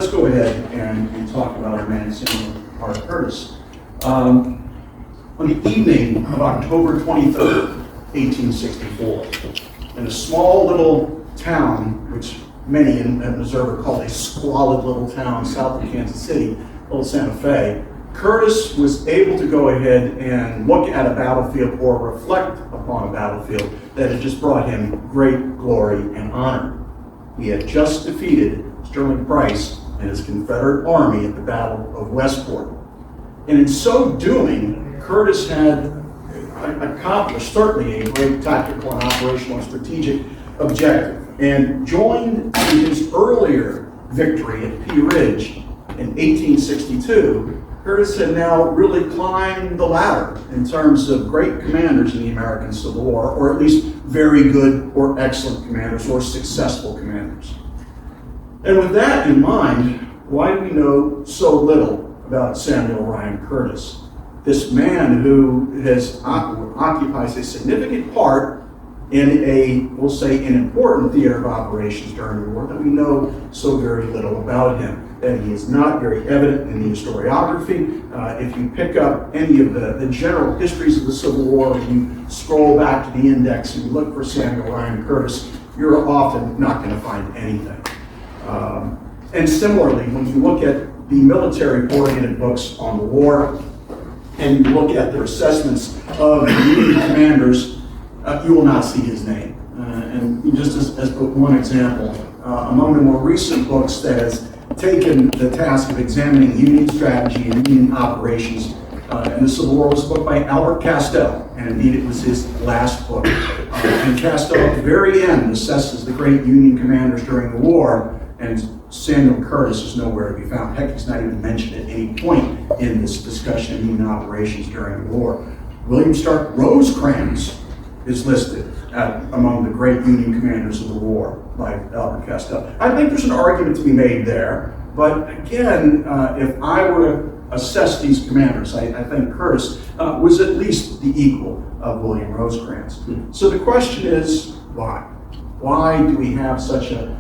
Let's go ahead and talk about our man, Samuel R. Curtis. On the evening of October 23rd, 1864, in a small little town, which many in Missouri call a squalid little town south of Kansas City, Old Santa Fe, Curtis was able to go ahead and look at a battlefield or reflect upon a battlefield that had just brought him great glory and honor. He had just defeated Sterling Price and his Confederate army at the Battle of Westport. And in so doing, Curtis had accomplished certainly a great tactical and operational and strategic objective, and joined in his earlier victory at Pea Ridge in 1862. Curtis had now really climbed the ladder in terms of great commanders in the American Civil War, or at least very good or excellent commanders or successful commanders. And with that in mind, why do we know so little about Samuel Ryan Curtis? This man who occupies a significant part in we'll say, an important theater of operations during the war, that we know so very little about him. That he is not very evident in the historiography. If you pick up any of the general histories of the Civil War, and you scroll back to the index and you look for Samuel Ryan Curtis, you're often not going to find anything. And similarly, when you look at the military-oriented books on the war, and you look at their assessments of the Union commanders, you will not see his name. And just as one example, among the more recent books that has taken the task of examining Union strategy and Union operations in the Civil War was a book by Albert Castell, and indeed it was his last book. And Castell at the very end assesses the great Union commanders during the war, and Samuel Curtis is nowhere to be found. Heck, he's not even mentioned at any point in this discussion of Union operations during the war. William Stark Rosecrans is listed among the great Union commanders of the war by Albert Castell. I think there's an argument to be made there, but again, if I were to assess these commanders, I think Curtis was at least the equal of William Rosecrans. So the question is, why? Why do we have such a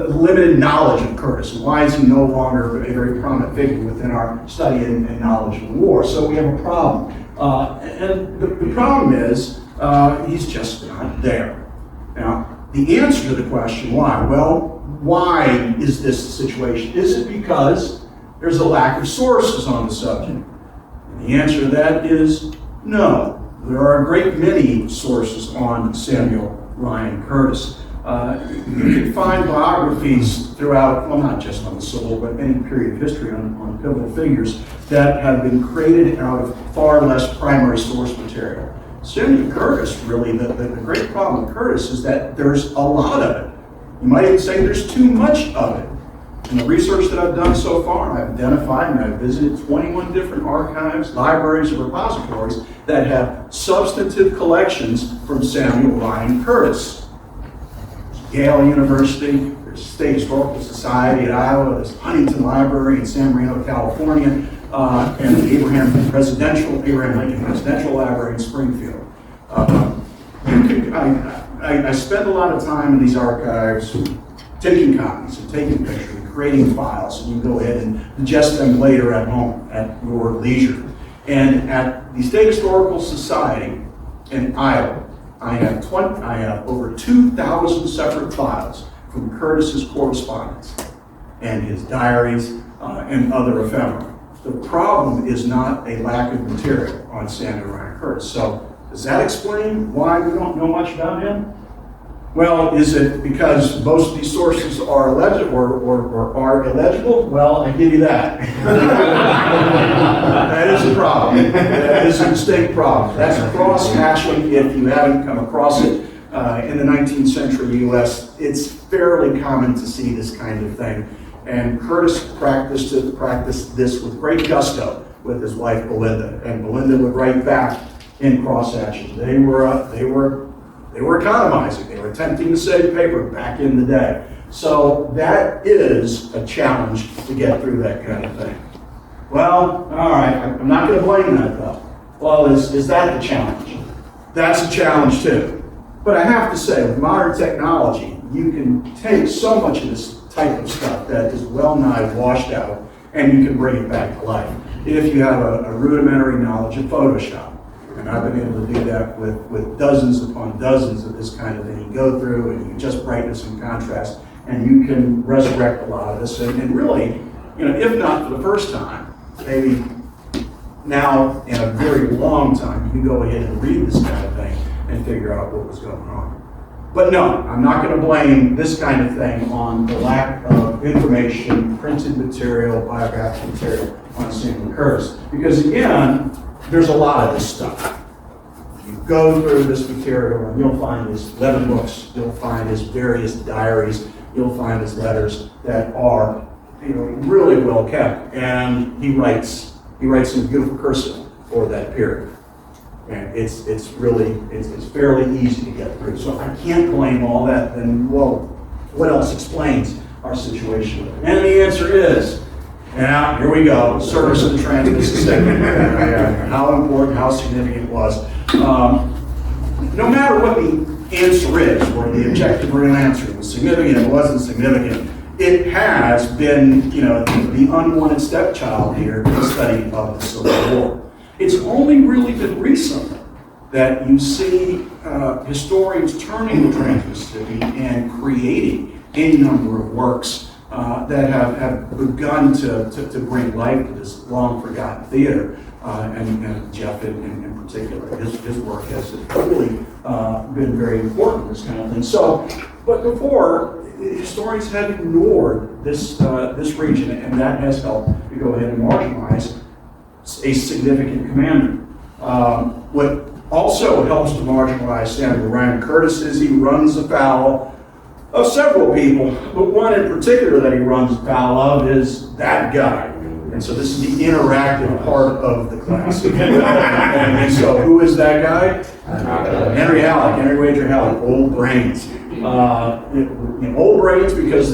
limited knowledge of Curtis? And why is he no longer a very prominent figure within our study and knowledge of the war? So we have a problem. And the problem is, he's just not there. Now, the answer to the question, why? Well, why is this the situation? Is it because there's a lack of sources on the subject? And the answer to that is no. There are a great many sources on Samuel Ryan Curtis. You can find biographies throughout, well, not just on the Civil War, but any period of history on pivotal figures that have been created out of far less primary source material. Samuel Curtis, really, the great problem with Curtis is that there's a lot of it. You might even say there's too much of it. In the research that I've done so far, I've identified and I've visited 21 different archives, libraries, and repositories that have substantive collections from Samuel Ryan Curtis. Yale University, there's State Historical Society at Iowa, there's Huntington Library in San Marino, California, and the Abraham Lincoln Presidential Library in Springfield. I spend a lot of time in these archives taking copies and taking pictures and creating files, and you can go ahead and digest them later at home at your leisure. And at the State Historical Society in Iowa, I have over 2,000 separate files from Curtis's correspondence and his diaries and other ephemera. The problem is not a lack of material on Samuel Ryan Curtis. So does that explain why we don't know much about him? Well, is it because most of these sources are illegible or are illegible? Well, I give you that. That is a problem. That is a distinct problem. That's a cross-hatching if you haven't come across it. In the 19th century U.S., it's fairly common to see this kind of thing. And Curtis practiced this with great gusto with his wife Belinda. And Belinda would write back in cross-hatching. They were economizing. They were attempting to save paper back in the day. So that is a challenge to get through that kind of thing. Well, all right, I'm not going to blame that though. Well, is that the challenge? That's a challenge too. But I have to say, with modern technology, you can take so much of this type of stuff that is well-nigh washed out, and you can bring it back to life. If you have a rudimentary knowledge of Photoshop, and I've been able to do that with dozens upon dozens of this kind of thing. You go through and you adjust brightness and contrast, and you can resurrect a lot of this. And really, if not for the first time, maybe now in a very long time, you can go ahead and read this kind of thing and figure out what was going on. But no, I'm not going to blame this kind of thing on the lack of information, printed material, biographical material on Samuel Curtis. Because again, there's a lot of this stuff. You go through this material and you'll find his letter books, you'll find his various diaries, you'll find his letters that are really well kept. And he writes in beautiful cursive for that period. And it's fairly easy to get through. So I can't blame all that. Then, well, what else explains our situation? And the answer is, now, here we go, service of the transmission segment. How important, how significant it was. No matter what the answer is, or the objective real answer, it was significant, it wasn't significant, it has been, the unwanted stepchild here in the study of the Civil War. It's only really been recently that you see historians turning to Trans-Mississippi and creating any number of works that have begun to bring life to this long-forgotten theater, and Jeff in particular. His work has really been very important, this kind of thing. So, but before, historians had ignored this region, and that has helped to go ahead and marginalize a significant commander. What also helps to marginalize Samuel Ryan Curtis is he runs afoul of several people, but one in particular that he runs afoul of is that guy. And so this is the interactive part of the class. And so who is that guy? Henry Wager Halleck, old brains. Old brains because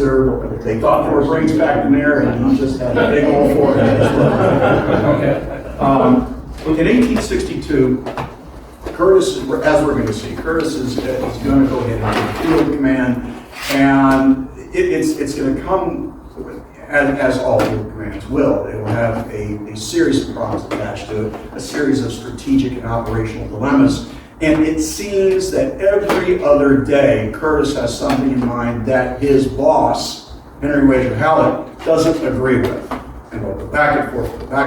they thought there were brains back in there, and he just had a big old forehead. Okay. In 1862, Curtis, as we're going to see, Curtis is going to go ahead and take field command, and it's going to come, as all field commands will, it will have a series of problems attached to it, a series of strategic and operational dilemmas. And it seems that every other day, Curtis has something in mind that his boss, Henry Wager Halleck, doesn't agree with. And they'll go back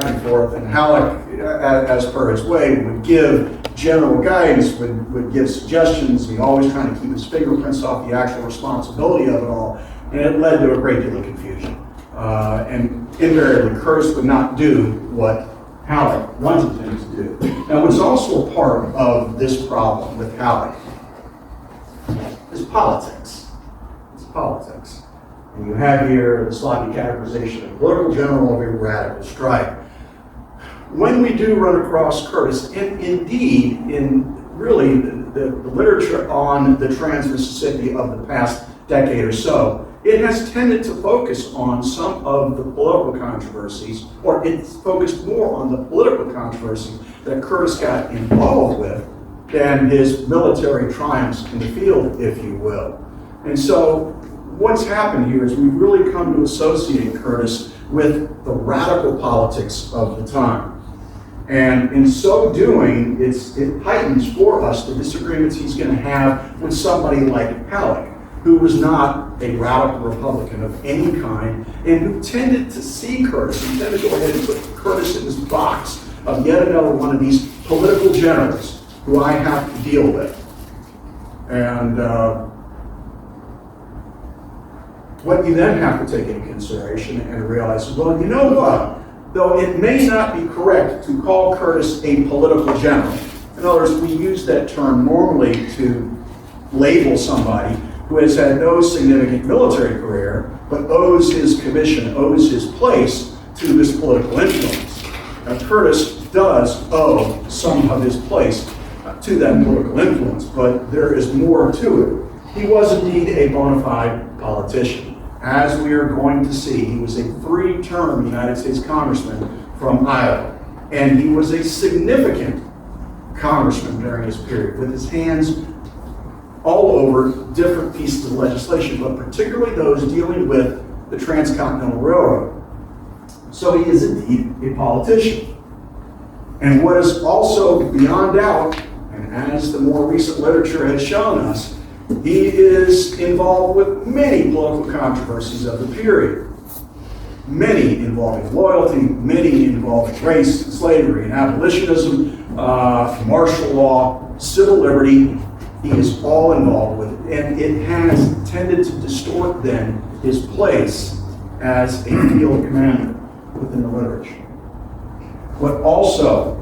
and forth, and Halleck, as per his way, would give general guidance, would give suggestions. He always trying to keep his fingerprints off the actual responsibility of it all, and it led to a great deal of confusion. And invariably, Curtis would not do what Halleck wanted him to do. Now, what's also a part of this problem with Halleck is politics. It's politics. And you have here the sloppy categorization of political general of a radical stripe. When we do run across Curtis, and indeed in really the literature on the Trans-Mississippi of the past decade or so, it has tended to focus on some of the political controversies, or it's focused more on the political controversies that Curtis got involved with than his military triumphs in the field, if you will. And so what's happened here is we've really come to associate Curtis with the radical politics of the time. And in so doing, it heightens for us the disagreements he's going to have with somebody like Halleck, who was not a radical Republican of any kind, and who tended to see Curtis, and tended to go ahead and put Curtis in this box of yet another one of these political generals who I have to deal with. And what you then have to take into consideration and realize, well, you know what? Though it may not be correct to call Curtis a political general. In other words, we use that term normally to label somebody who has had no significant military career, but owes his commission, owes his place to this political influence. Now, Curtis does owe some of his place to that political influence, but there is more to it. He was indeed a bona fide politician. As we are going to see, he was a 3-term United States congressman from Iowa, and he was a significant congressman during his period, with his hands all over different pieces of legislation, but particularly those dealing with the Transcontinental Railroad. So he is indeed a politician. And what is also beyond doubt, and as the more recent literature has shown us, he is involved with many political controversies of the period. Many involving loyalty, many involving race, and slavery, and abolitionism, martial law, civil liberty. He is all involved with it. And it has tended to distort then his place as a field commander within the literature. What also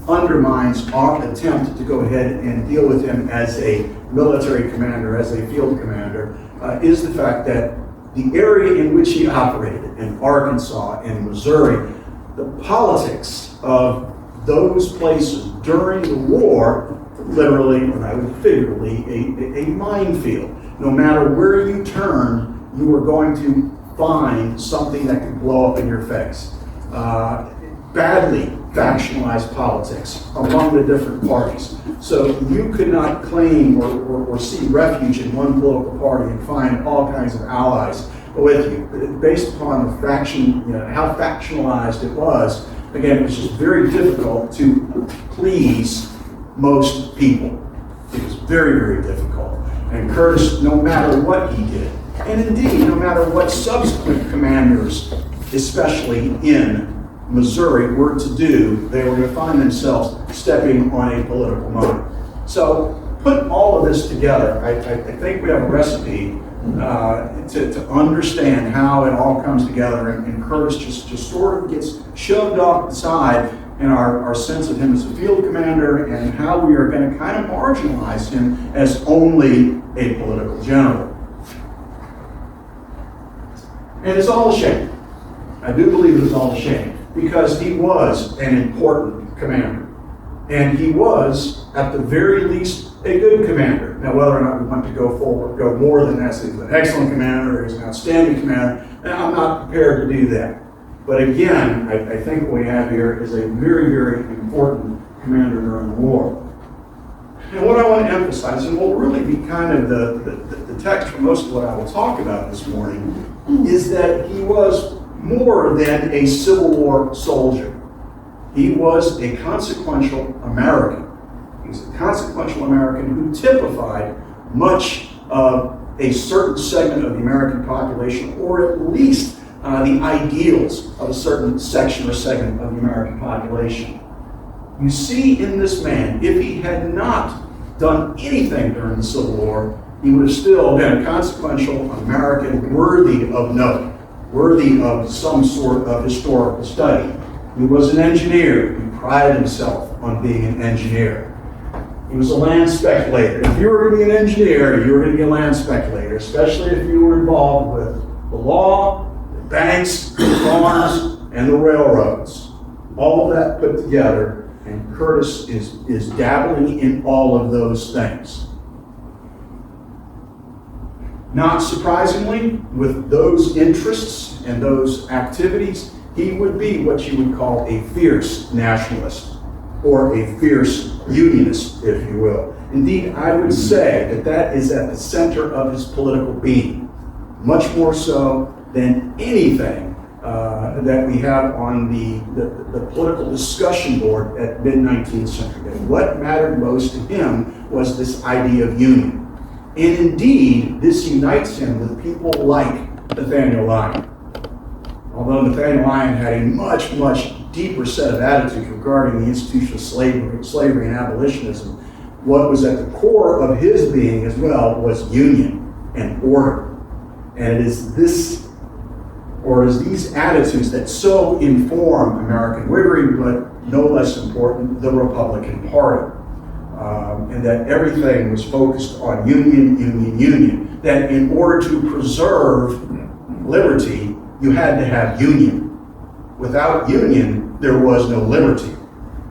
undermines our attempt to go ahead and deal with him as a military commander, as a field commander, is the fact that the area in which he operated, in Arkansas and Missouri, the politics of those places during the war, literally, or I would figuratively, a minefield. No matter where you turn, you were going to find something that could blow up in your face. Badly factionalized politics among the different parties. So you could not claim or seek refuge in one political party and find all kinds of allies with you. Based upon the faction, how factionalized it was, again, it was just very difficult to please most people. It was very, very difficult. And Curtis, no matter what he did, and indeed, no matter what subsequent commanders, especially in Missouri, were to do, they were going to find themselves stepping on a political mine. So, put all of this together, I think we have a recipe to understand how it all comes together, and Curtis just sort of gets shoved off the side in our sense of him as a field commander, and how we are going to kind of marginalize him as only a political general. And it's all a shame. I do believe it's all a shame, because he was an important commander. And he was, at the very least, a good commander. Now, whether or not we want to go more than that, he's an excellent commander, or he's an outstanding commander, I'm not prepared to do that. But again, I think what we have here is a very, very important commander during the war. And what I want to emphasize, and will really be kind of the text for most of what I will talk about this morning, is that he was more than a Civil War soldier. He was a consequential American. He was a consequential American who typified much of a certain segment of the American population, or at least the ideals of a certain section or segment of the American population. You see in this man, if he had not done anything during the Civil War, he would have still been a consequential American worthy of note, worthy of some sort of historical study. He was an engineer. He prided himself on being an engineer. He was a land speculator. If you were going to be an engineer, you were going to be a land speculator, especially if you were involved with the law, the banks, the farms, and the railroads. All of that put together, and Curtis is dabbling in all of those things. Not surprisingly, with those interests and those activities, he would be what you would call a fierce nationalist, or a fierce unionist, if you will. Indeed, I would say that is at the center of his political being, much more so than anything that we have on the political discussion board at mid-19th century. And what mattered most to him was this idea of union. And indeed, this unites him with people like Nathaniel Lyon. Although Nathaniel Lyon had a much, much deeper set of attitudes regarding the institution of slavery and abolitionism, what was at the core of his being as well was union and order. And it is these attitudes that so inform American Whiggery, but no less important, the Republican Party. And that everything was focused on union, union, union. That in order to preserve liberty, you had to have union. Without union, there was no liberty.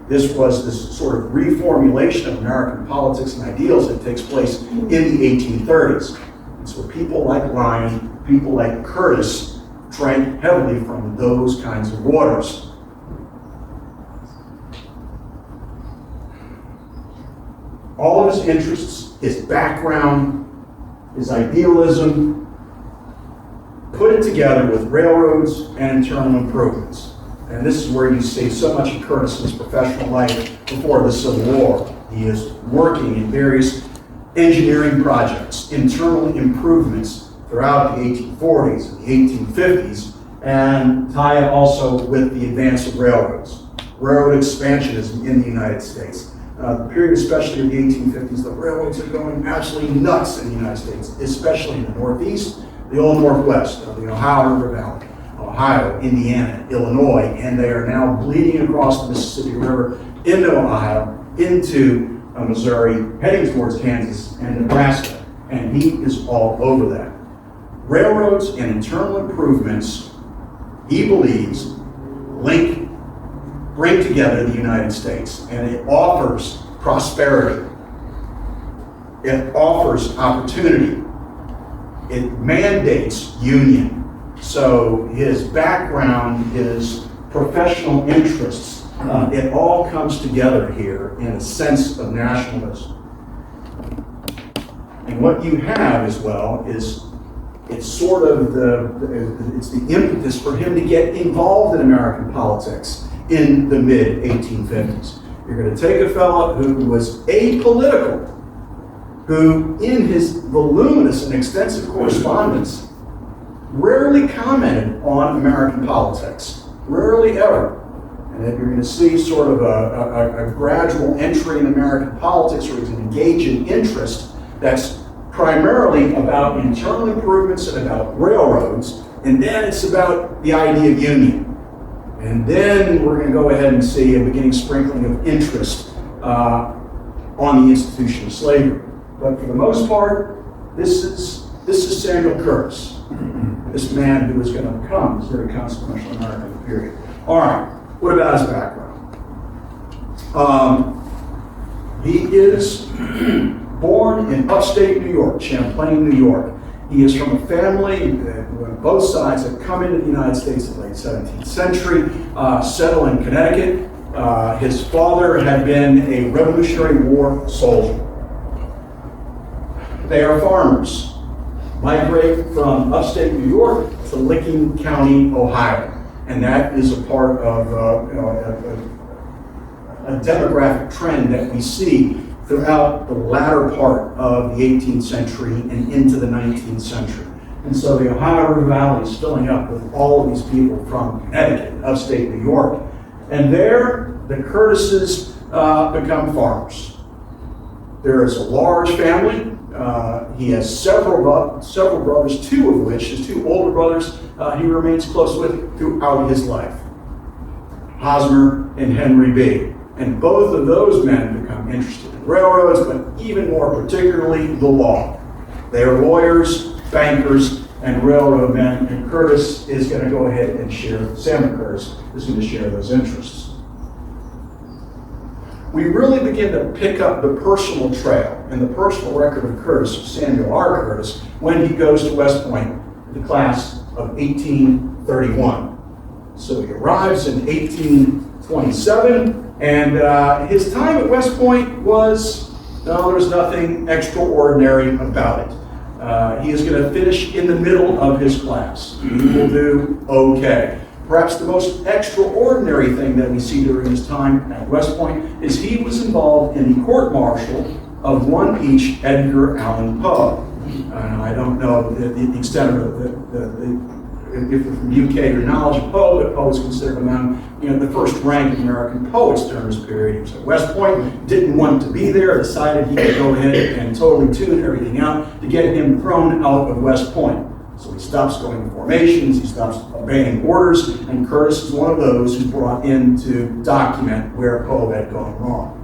This was this sort of reformulation of American politics and ideals that takes place in the 1830s. And so people like Lyon, people like Curtis, drank heavily from those kinds of waters. All of his interests, his background, his idealism, put it together with railroads and internal improvements. And this is where you see so much of Curtis's professional life before the Civil War. He is working in various engineering projects, internal improvements throughout the 1840s and the 1850s, and tie it also with the advance of railroads. Railroad expansionism in the United States. The period, especially of the 1850s, the railroads are going absolutely nuts in the United States, especially in the Northeast, the old Northwest of the Ohio River Valley, Ohio, Indiana, Illinois, and they are now bleeding across the Mississippi River into Ohio, into Missouri, heading towards Kansas and Nebraska, and he is all over that. Railroads and internal improvements, he believes, bring together the United States, and it offers prosperity. It offers opportunity. It mandates union. So his background, his professional interests, it all comes together here in a sense of nationalism. And what you have as well is it's sort of it's the impetus for him to get involved in American politics in the mid-1850s. You're going to take a fellow who was apolitical, who in his voluminous and extensive correspondence rarely commented on American politics, rarely ever. And that you're going to see sort of a gradual entry in American politics, where he's going to engage in interest that's primarily about internal improvements and about railroads, and then it's about the idea of union. And then we're going to go ahead and see a beginning sprinkling of interest on the institution of slavery. But for the most part, this is Samuel Curtis, this man who is going to become this very consequential American period. All right, what about his background? He is born in upstate New York, Champlain, New York. He is from a family where both sides had come into the United States in the late 17th century, settled in Connecticut. His father had been a Revolutionary War soldier. They are farmers, migrate from upstate New York to Licking County, Ohio. And that is a part of a demographic trend that we see throughout the latter part of the 18th century and into the 19th century. And so the Ohio River Valley is filling up with all of these people from Connecticut and upstate New York. And there, the Curtises become farmers. There is a large family. He has several brothers, two of which, his two older brothers, he remains close with throughout his life. Hosmer and Henry B. And both of those men become interested in railroads, but even more particularly, the law. They are lawyers, bankers, and railroad men, and Curtis is going to go ahead and Samuel Curtis is going to share those interests. We really begin to pick up the personal trail and the personal record of Curtis, of Samuel R. Curtis, when he goes to West Point, the class of 1831. So he arrives in 1827, and his time at West Point was, there's nothing extraordinary about it. He is going to finish in the middle of his class. He will do okay. Perhaps the most extraordinary thing that we see during his time at West Point is he was involved in the court-martial of one each Edgar Allan Poe. I don't know the extent of if you're from the UK, your knowledge of Poe, but Poe was considered among the first-ranked American poets during this period. He was at West Point, didn't want to be there, decided he could go ahead and totally tune everything out to get him thrown out of West Point. So he stops going to formations, he stops obeying orders, and Curtis is one of those who's brought in to document where Poe had gone wrong.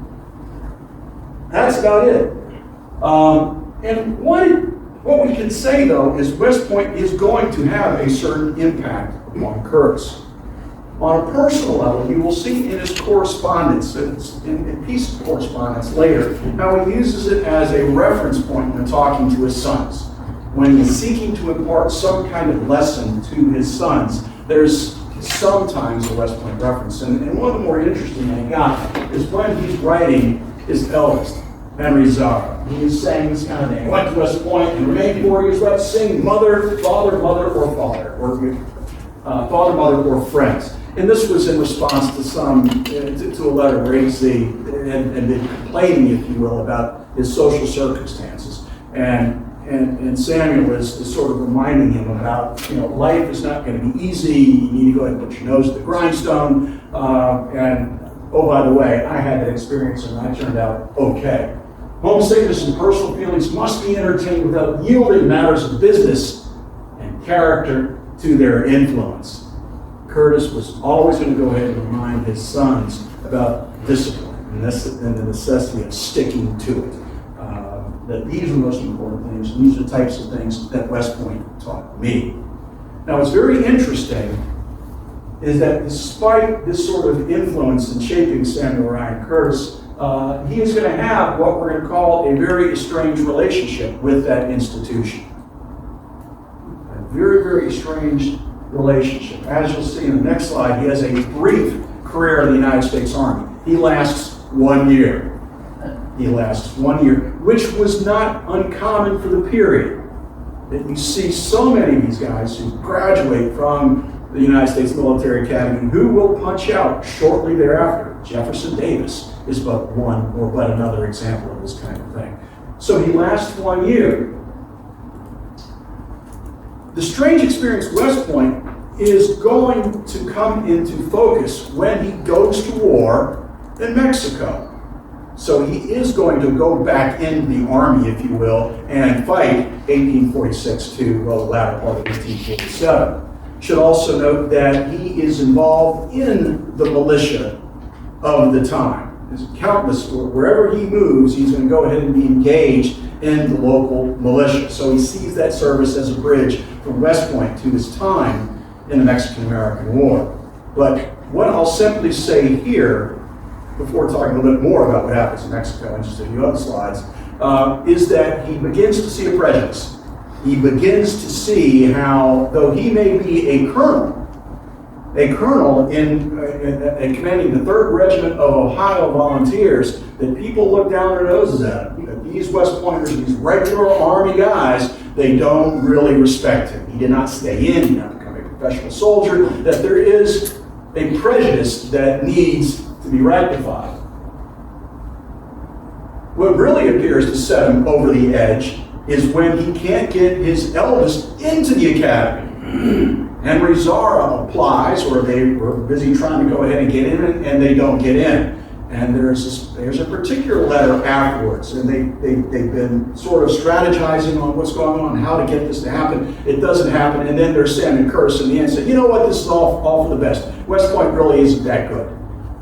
That's about it. And what we can say, though, is West Point is going to have a certain impact upon Curtis. On a personal level, you will see in his correspondence, in piece of correspondence later, how he uses it as a reference point when talking to his sons. When he's seeking to impart some kind of lesson to his sons, there's sometimes a West Point reference. And one of the more interesting I got is when he's writing his eldest. Henry Zara. He sang this kind of thing. Went to West Point and remained 4 years left, sing mother, father, mother, or father, or father, mother, or friends. And this was in response to to a letter where he's and been complaining, if you will, about his social circumstances. And Samuel is sort of reminding him about, life is not going to be easy. You need to go ahead and put your nose to the grindstone. And oh, by the way, I had that experience and I turned out okay. Homesickness and personal feelings must be entertained without yielding matters of business and character to their influence. Curtis was always going to go ahead and remind his sons about discipline and the necessity of sticking to it. That these are the most important things, and these are the types of things that West Point taught me. Now, what's very interesting is that despite this sort of influence in shaping Samuel Ryan Curtis, he is going to have what we're going to call a very estranged relationship with that institution. A very, very estranged relationship. As you'll see in the next slide, he has a brief career in the United States Army. He lasts 1 year. He lasts 1 year, which was not uncommon for the period. That you see so many of these guys who graduate from the United States Military Academy who will punch out shortly thereafter. Jefferson Davis is but another example of this kind of thing. So he lasts 1 year. The strange experience West Point is going to come into focus when he goes to war in Mexico. So he is going to go back into the Army, if you will, and fight 1846 to the latter part of 1847. Should also note that he is involved in the militia of the time. There's countless, wherever he moves, he's going to go ahead and be engaged in the local militia. So he sees that service as a bridge from West Point to his time in the Mexican-American War. But what I'll simply say here, before talking a little bit more about what happens in Mexico in just a few other slides, is that he begins to see a prejudice. He begins to see how, though he may be a colonel in commanding the 3rd Regiment of Ohio Volunteers, that people look down their noses at him. These West Pointers, these regular Army guys, they don't really respect him. He did not stay in, he did not become a professional soldier, that there is a prejudice that needs to be rectified. What really appears to set him over the edge is when he can't get his eldest into the academy. Henry Zara applies, or they were busy trying to go ahead and get in, and they don't get in. And there's a particular letter afterwards, and they've been sort of strategizing on what's going on, how to get this to happen. It doesn't happen, and then there's Samuel Curtis in the end saying, you know what, this is all for the best. West Point really isn't that good.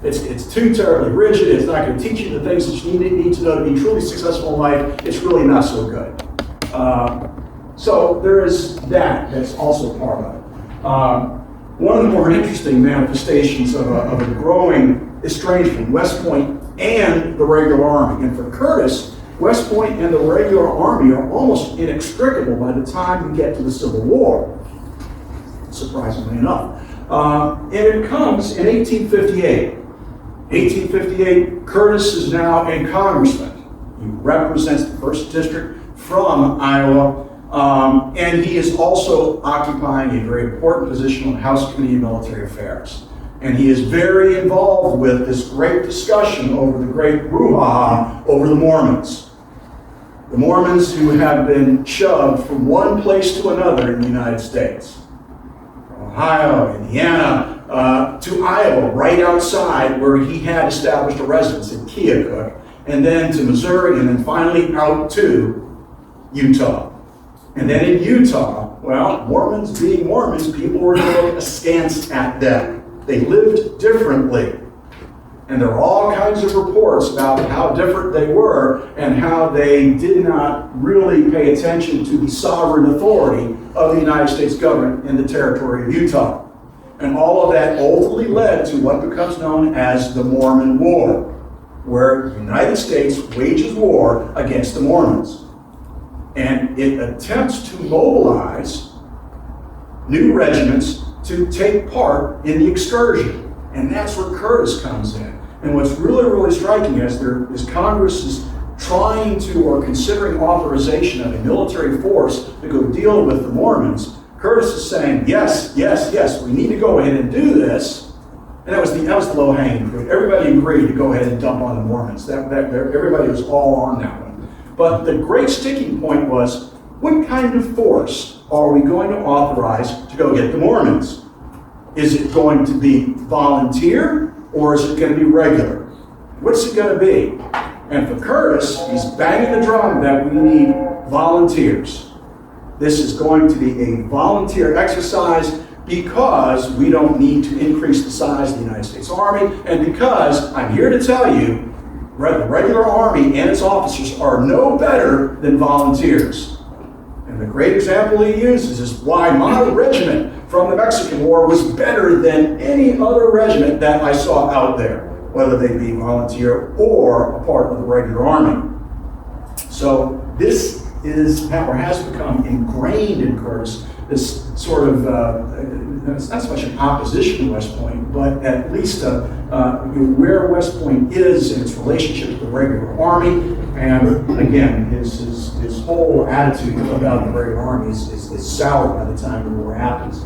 It's too terribly rigid. It's not going to teach you the things that you need to know to be truly successful in life. It's really not so good. So there is that's also part of it. One of the more interesting manifestations of a growing estrangement, West Point and the regular Army. And for Curtis, West Point and the regular Army are almost inextricable by the time you get to the Civil War, surprisingly enough. And it comes in 1858. 1858, Curtis is now a congressman. He represents the 1st District from Iowa, and he is also occupying a very important position on the House Committee of Military Affairs. And he is very involved with this great discussion over the great brouhaha over the Mormons. The Mormons who have been shoved from one place to another in the United States. From Ohio, Indiana, to Iowa, right outside where he had established a residence in Keokuk, and then to Missouri, and then finally out to Utah. And then in Utah, well, Mormons being Mormons, people were going to look askance at them. They lived differently. And there are all kinds of reports about how different they were and how they did not really pay attention to the sovereign authority of the United States government in the territory of Utah. And all of that ultimately led to what becomes known as the Mormon War, where the United States wages war against the Mormons. And it attempts to mobilize new regiments to take part in the excursion. And that's where Curtis comes in. And what's really, really striking is Congress is trying to or considering authorization of a military force to go deal with the Mormons, Curtis is saying, yes, yes, yes, we need to go ahead and do this. And that was the low-hanging fruit. Everybody agreed to go ahead and dump on the Mormons. Everybody was all on that one. But the great sticking point was, what kind of force are we going to authorize to go get the Mormons? Is it going to be volunteer, or is it going to be regular? What's it going to be? And for Curtis, he's banging the drum that we need volunteers. This is going to be a volunteer exercise because we don't need to increase the size of the United States Army, and because I'm here to tell you, the regular Army and its officers are no better than volunteers. And the great example he uses is why my regiment from the Mexican War was better than any other regiment that I saw out there, whether they be volunteer or a part of the regular Army. So this is, or has become ingrained in Curtis, this sort of, it's not so much an opposition to West Point, but at least where West Point is in its relationship to the regular Army. And again, his whole attitude about the regular Army is soured by the time the war happens.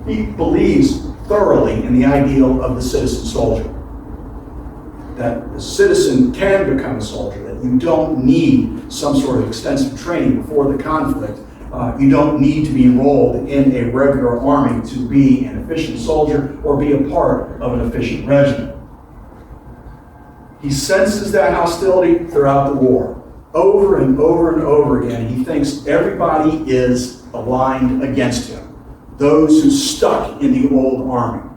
He believes thoroughly in the ideal of the citizen soldier. That the citizen can become a soldier, that you don't need some sort of extensive training before the conflict. You don't need to be enrolled in a regular army to be an efficient soldier or be a part of an efficient regiment. He senses that hostility throughout the war. Over and over and over again, he thinks everybody is aligned against him. Those who stuck in the old army.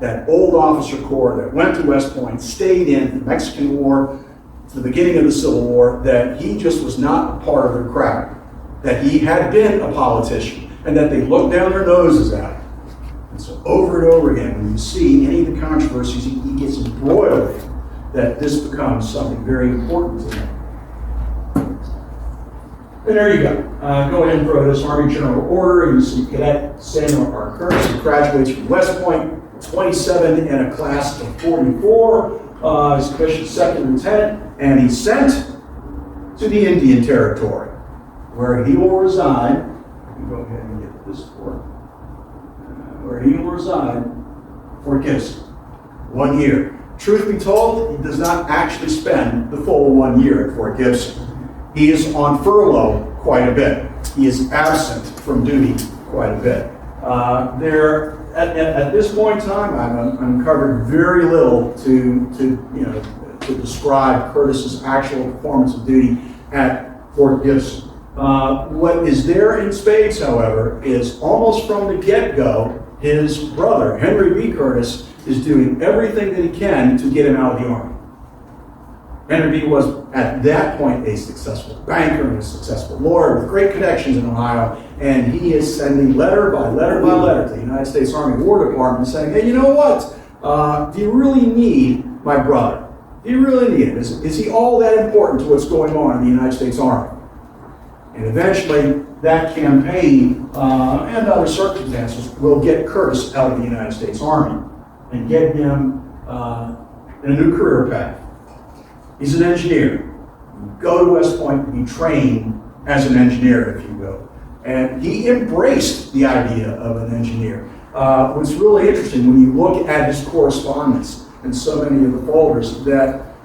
That old officer corps that went to West Point, stayed in the Mexican War, to the beginning of the Civil War, that he just was not a part of their crowd. That he had been a politician, and that they looked down their noses at him. And so over and over again, when you see any of the controversies he gets embroiled in, that this becomes something very important to him. And there you go. Go ahead and throw this Army General Order. You see Cadet Samuel R. Curtis, who graduates from West Point, 27 in a class of 44. He's commissioned second lieutenant, and he's sent to the Indian Territory, where he will reside. Let me go ahead and get this for where he will reside for Gibson. 1 year. Truth be told, he does not actually spend the full 1 year at Fort Gibson. He is on furlough quite a bit. He is absent from duty quite a bit. At this point in time, I've uncovered very little to describe Curtis's actual performance of duty at Fort Gibson. What is there in spades, however, is almost from the get-go, his brother, Henry B. Curtis, is doing everything that he can to get him out of the Army. Henry B. was, at that point, a successful banker and a successful lawyer with great connections in Ohio, and he is sending letter by letter by letter to the United States Army War Department saying, hey, you know what? Do you really need my brother? Do you really need him? Is he all that important to what's going on in the United States Army? And eventually, that campaign and other circumstances will get Curtis out of the United States Army and get him in a new career path. He's an engineer. You go to West Point to be trained as an engineer, if you will. And he embraced the idea of an engineer. What's really interesting when you look at his correspondence in so many of the folders, that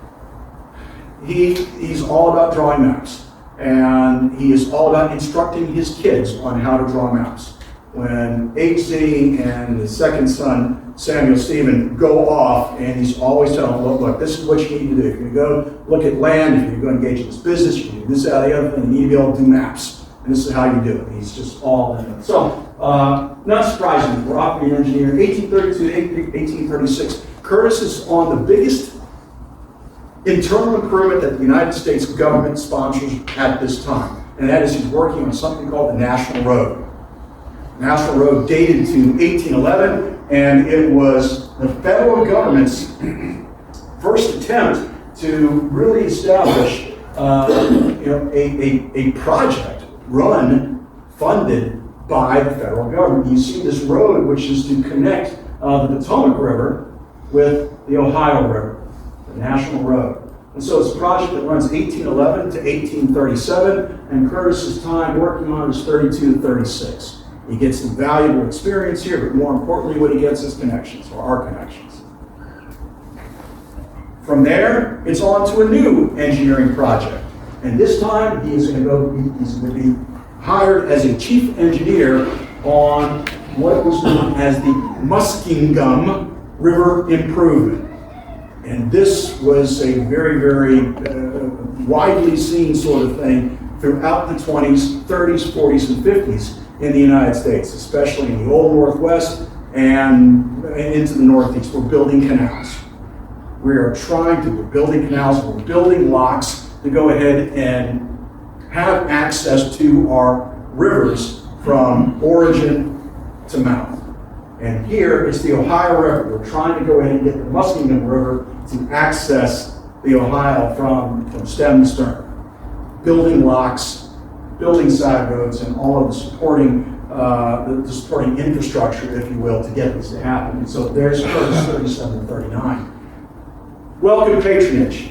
he's all about drawing maps. And he is all about instructing his kids on how to draw maps. When H.Z. and his second son, Samuel Stephen, go off, and he's always telling them, look, this is what you need to do. If you go look at land, if you're going to engage in this business, you need this, that, the other thing, you need to be able to do maps. And this is how you do it. He's just all in it. So, not surprising, we're operating engineer, 1832 to 1836. Curtis is on the biggest internal recruitment that the United States government sponsors at this time. And that is he's working on something called the National Road. National Road dated to 1811, and it was the federal government's first attempt to really establish a project funded by the federal government. You see this road, which is to connect the Potomac River with the Ohio River, the National Road. And so it's a project that runs 1811 to 1837, and Curtis's time working on it is 32 to 36. He gets some valuable experience here, but more importantly, what he gets is connections, or our connections. From there, it's on to a new engineering project. And this time, he's going to be hired as a chief engineer on what was known as the Muskingum River Improvement. And this was a very, very widely seen sort of thing throughout the 20s, 30s, 40s, and 50s in the United States, especially in the Old Northwest and into the Northeast. We're building canals. We're building canals, we're building locks to go ahead and have access to our rivers from origin to mouth. And here it's the Ohio River. We're trying to go ahead and get the Muskingum River to access the Ohio from stem to stern. Building locks, building side roads, and all of the supporting infrastructure, if you will, to get this to happen. And so there's Curtis 37 and 39. Welcome patronage.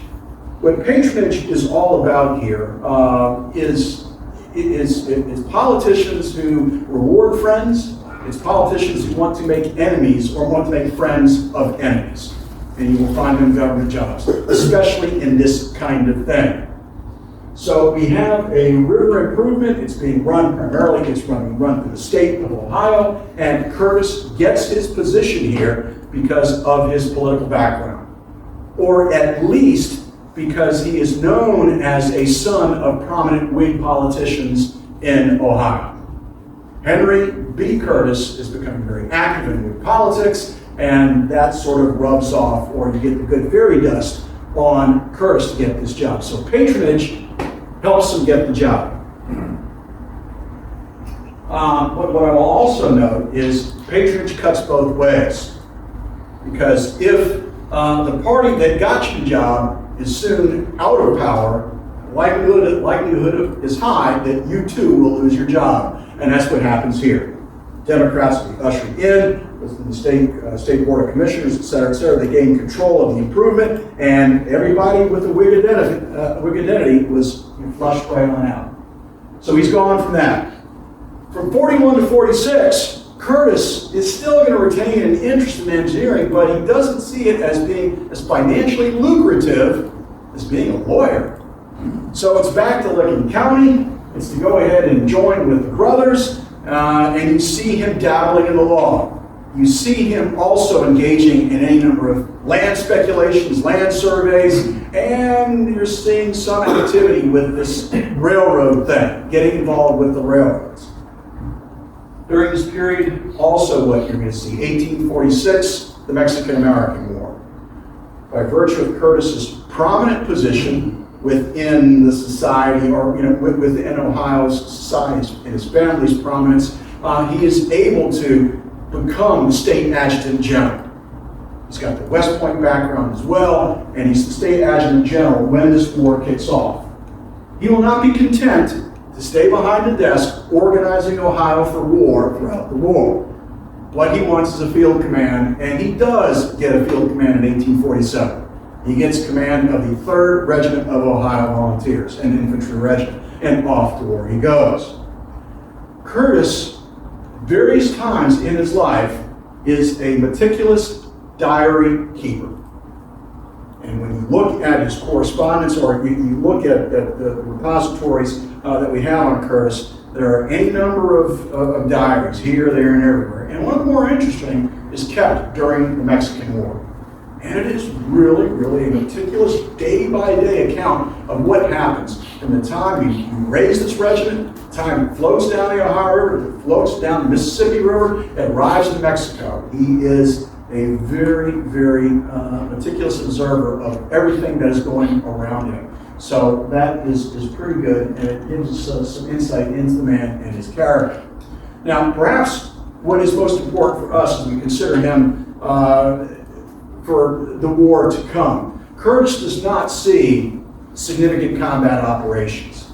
What patronage is all about here is politicians who reward friends. It's politicians who want to make enemies or want to make friends of enemies. And you will find them in government jobs, especially in this kind of thing. So we have a river improvement. It's being run primarily, it's run through the state of Ohio, and Curtis gets his position here because of his political background, or at least because he is known as a son of prominent Whig politicians in Ohio. Henry B. Curtis is becoming very active in Whig politics, and that sort of rubs off, or you get the good fairy dust on Curtis to get this job. So patronage helps him get the job. What I will also note is patronage cuts both ways. Because if the party that got you the job is soon out of power, likelihood is high that you too will lose your job. And that's what happens here. Democrats will be ushered in with the state board of commissioners, et cetera, they gain control of the improvement, and everybody with a Whig identity was flushed right on out. So he's gone from that. From 41 to 46, Curtis is still going to retain an interest in engineering, but he doesn't see it as being as financially lucrative as being a lawyer. So it's back to Licking County. It's to go ahead and join with the brothers, and you see him dabbling in the law. You see him also engaging in any number of land speculations, land surveys, and you're seeing some activity with this railroad thing, getting involved with the railroads. During this period, also what you're going to see, 1846, the Mexican-American War. By virtue of Curtis's prominent position within the society, or within Ohio's society and his family's prominence, he is able to become the state adjutant general. He's got the West Point background as well, and he's the state adjutant general when this war kicks off. He will not be content to stay behind the desk organizing Ohio for war throughout the war. What he wants is a field command, and he does get a field command in 1847. He gets command of the 3rd Regiment of Ohio Volunteers, an infantry regiment, and off to war he goes. Curtis, various times in his life, is a meticulous diary keeper. And when you look at his correspondence, or you look at the repositories that we have on Curtis, there are any number of diaries here, there, and everywhere. And one of the more interesting is kept during the Mexican War. And it is really, really a meticulous day-by-day account of what happens from the time you raise this regiment, the time it floats down the Ohio River, it floats down the Mississippi River, it arrives in Mexico. He is a very, very meticulous observer of everything that is going around him. So that is pretty good, and it gives us some insight into the man and his character. Now, perhaps what is most important for us as we consider him for the war to come, Curtis does not see significant combat operations.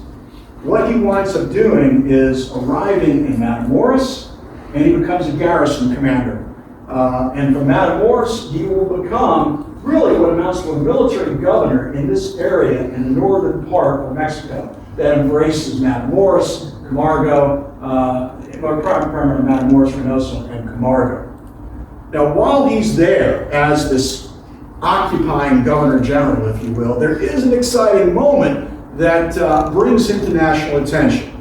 What he winds up doing is arriving in Matamoros, and he becomes a garrison commander. And from Matamoros, he will become really what amounts to a military governor in this area in the northern part of Mexico that embraces Matamoros, Camargo, primarily Matamoros, Reynosa, and Camargo. Now, while he's there as this occupying governor general, if you will, there is an exciting moment that brings him to national attention.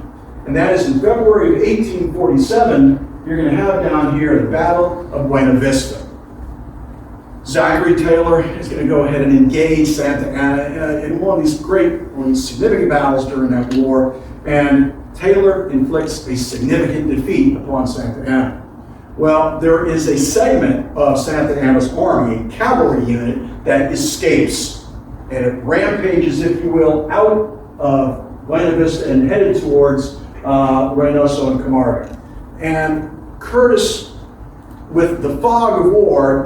And that is in February of 1847, you're going to have down here the Battle of Buena Vista. Zachary Taylor is going to go ahead and engage Santa Anna in one of these significant battles during that war, and Taylor inflicts a significant defeat upon Santa Anna. Well, there is a segment of Santa Anna's army, a cavalry unit, that escapes, and it rampages, if you will, out of Buena Vista and headed towards Reynosa and Camargo. And Curtis, with the fog of war,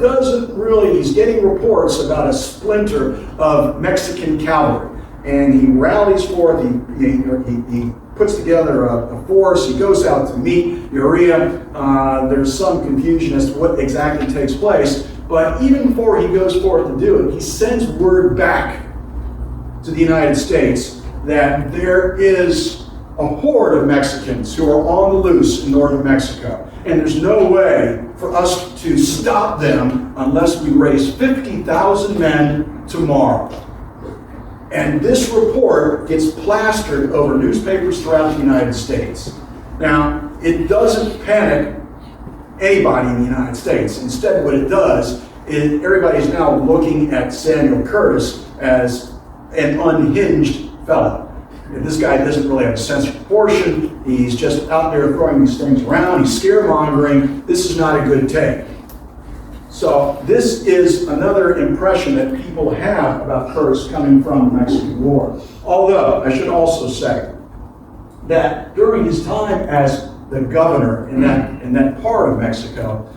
he's getting reports about a splinter of Mexican cavalry. And he rallies forth, he puts together a force, he goes out to meet Uría. There's some confusion as to what exactly takes place, but even before he goes forth to do it, he sends word back to the United States that there is a horde of Mexicans who are on the loose in northern Mexico, and there's no way for us to stop them unless we raise 50,000 men tomorrow. And this report gets plastered over newspapers throughout the United States. Now, it doesn't panic anybody in the United States. Instead, what it does is everybody's now looking at Samuel Curtis as an unhinged fellow. And this guy doesn't really have a sense of proportion. He's just out there throwing these things around. He's scaremongering. This is not a good take. So this is another impression that people have about Curtis coming from the Mexican War. Although, I should also say that during his time as the governor in that part of Mexico,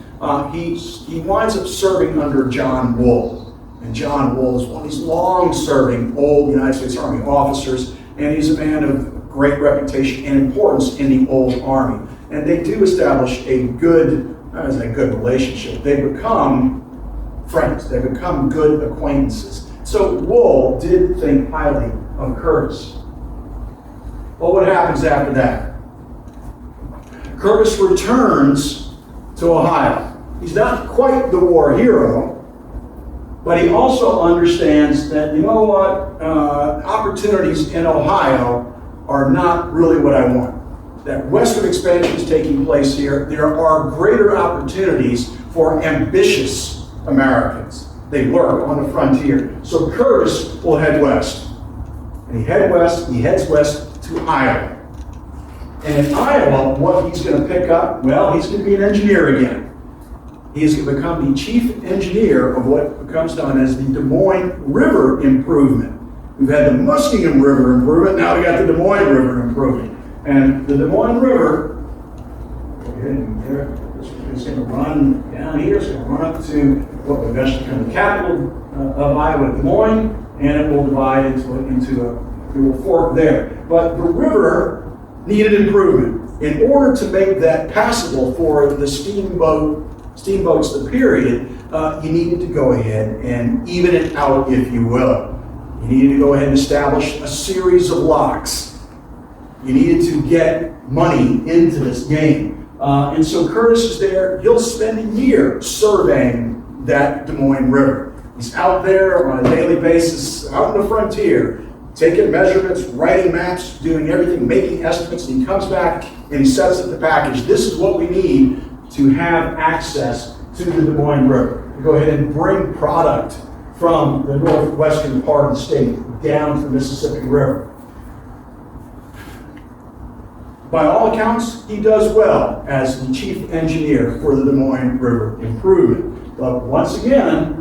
he winds up serving under John Wool. And John Wool is one of these long-serving old United States Army officers, and he's a man of great reputation and importance in the old Army. And they do establish a good relationship. They become friends. They become good acquaintances. So Wool did think highly of Curtis. Well, what happens after that? Curtis returns to Ohio. He's not quite the war hero, but he also understands that, you know what, opportunities in Ohio are not really what I want. That western expansion is taking place here. There are greater opportunities for ambitious Americans. They lurk on the frontier. So Curtis will head west. And he heads west to Iowa. And in Iowa, what he's going to pick up, well, he's going to be an engineer again. He is going to become the chief engineer of what becomes known as the Des Moines River Improvement. We've had the Muskingum River Improvement, now we got the Des Moines River Improvement. And the Des Moines River, it's going to run down here, it's going to run up to what will eventually become the capital of Iowa, Des Moines, and it will divide it will fork there. But the river needed improvement. In order to make that passable for the steamboats of the period, you needed to go ahead and even it out, if you will. You needed to go ahead and establish a series of locks. You needed to get money into this game. And so Curtis is there. He'll spend a year surveying that Des Moines River. He's out there on a daily basis, out on the frontier, taking measurements, writing maps, doing everything, making estimates, and he comes back and he sets up the package. This is what we need to have access to the Des Moines River. To go ahead and bring product from the northwestern part of the state down to the Mississippi River. By all accounts, he does well as the chief engineer for the Des Moines River Improvement. But once again,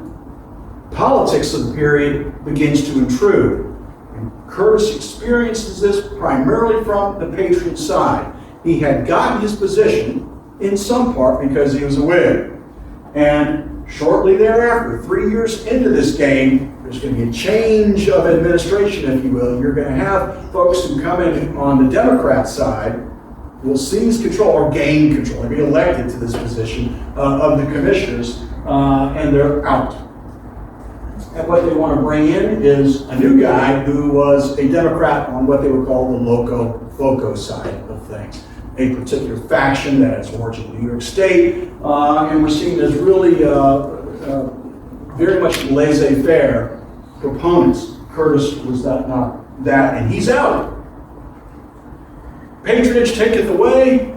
politics of the period begins to intrude. And Curtis experiences this primarily from the Patriot side. He had gotten his position in some part because he was a Whig. And shortly thereafter, 3 years into this game, there's going to be a change of administration, if you will. You're going to have folks who come in on the Democrat side who will seize control or gain control, or be elected to this position of the commissioners, and they're out. And what they want to bring in is a new guy who was a Democrat on what they would call the loco-foco side of things. A particular faction that has origin in New York State, and we're seen as really very much laissez-faire proponents. Curtis was not that, and he's out. Patronage taketh away,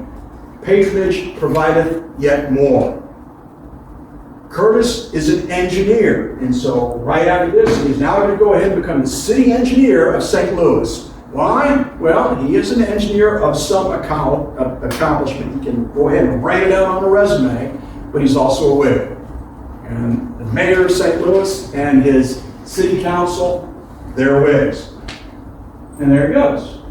patronage provideth yet more. Curtis is an engineer, and so right after this, he's now going to go ahead and become the city engineer of St. Louis. Why? Well, he is an engineer of some accomplishment. He can go ahead and write it out on a resume, but he's also a Whig. And the mayor of St. Louis and his city council, they're Whigs. And there it goes.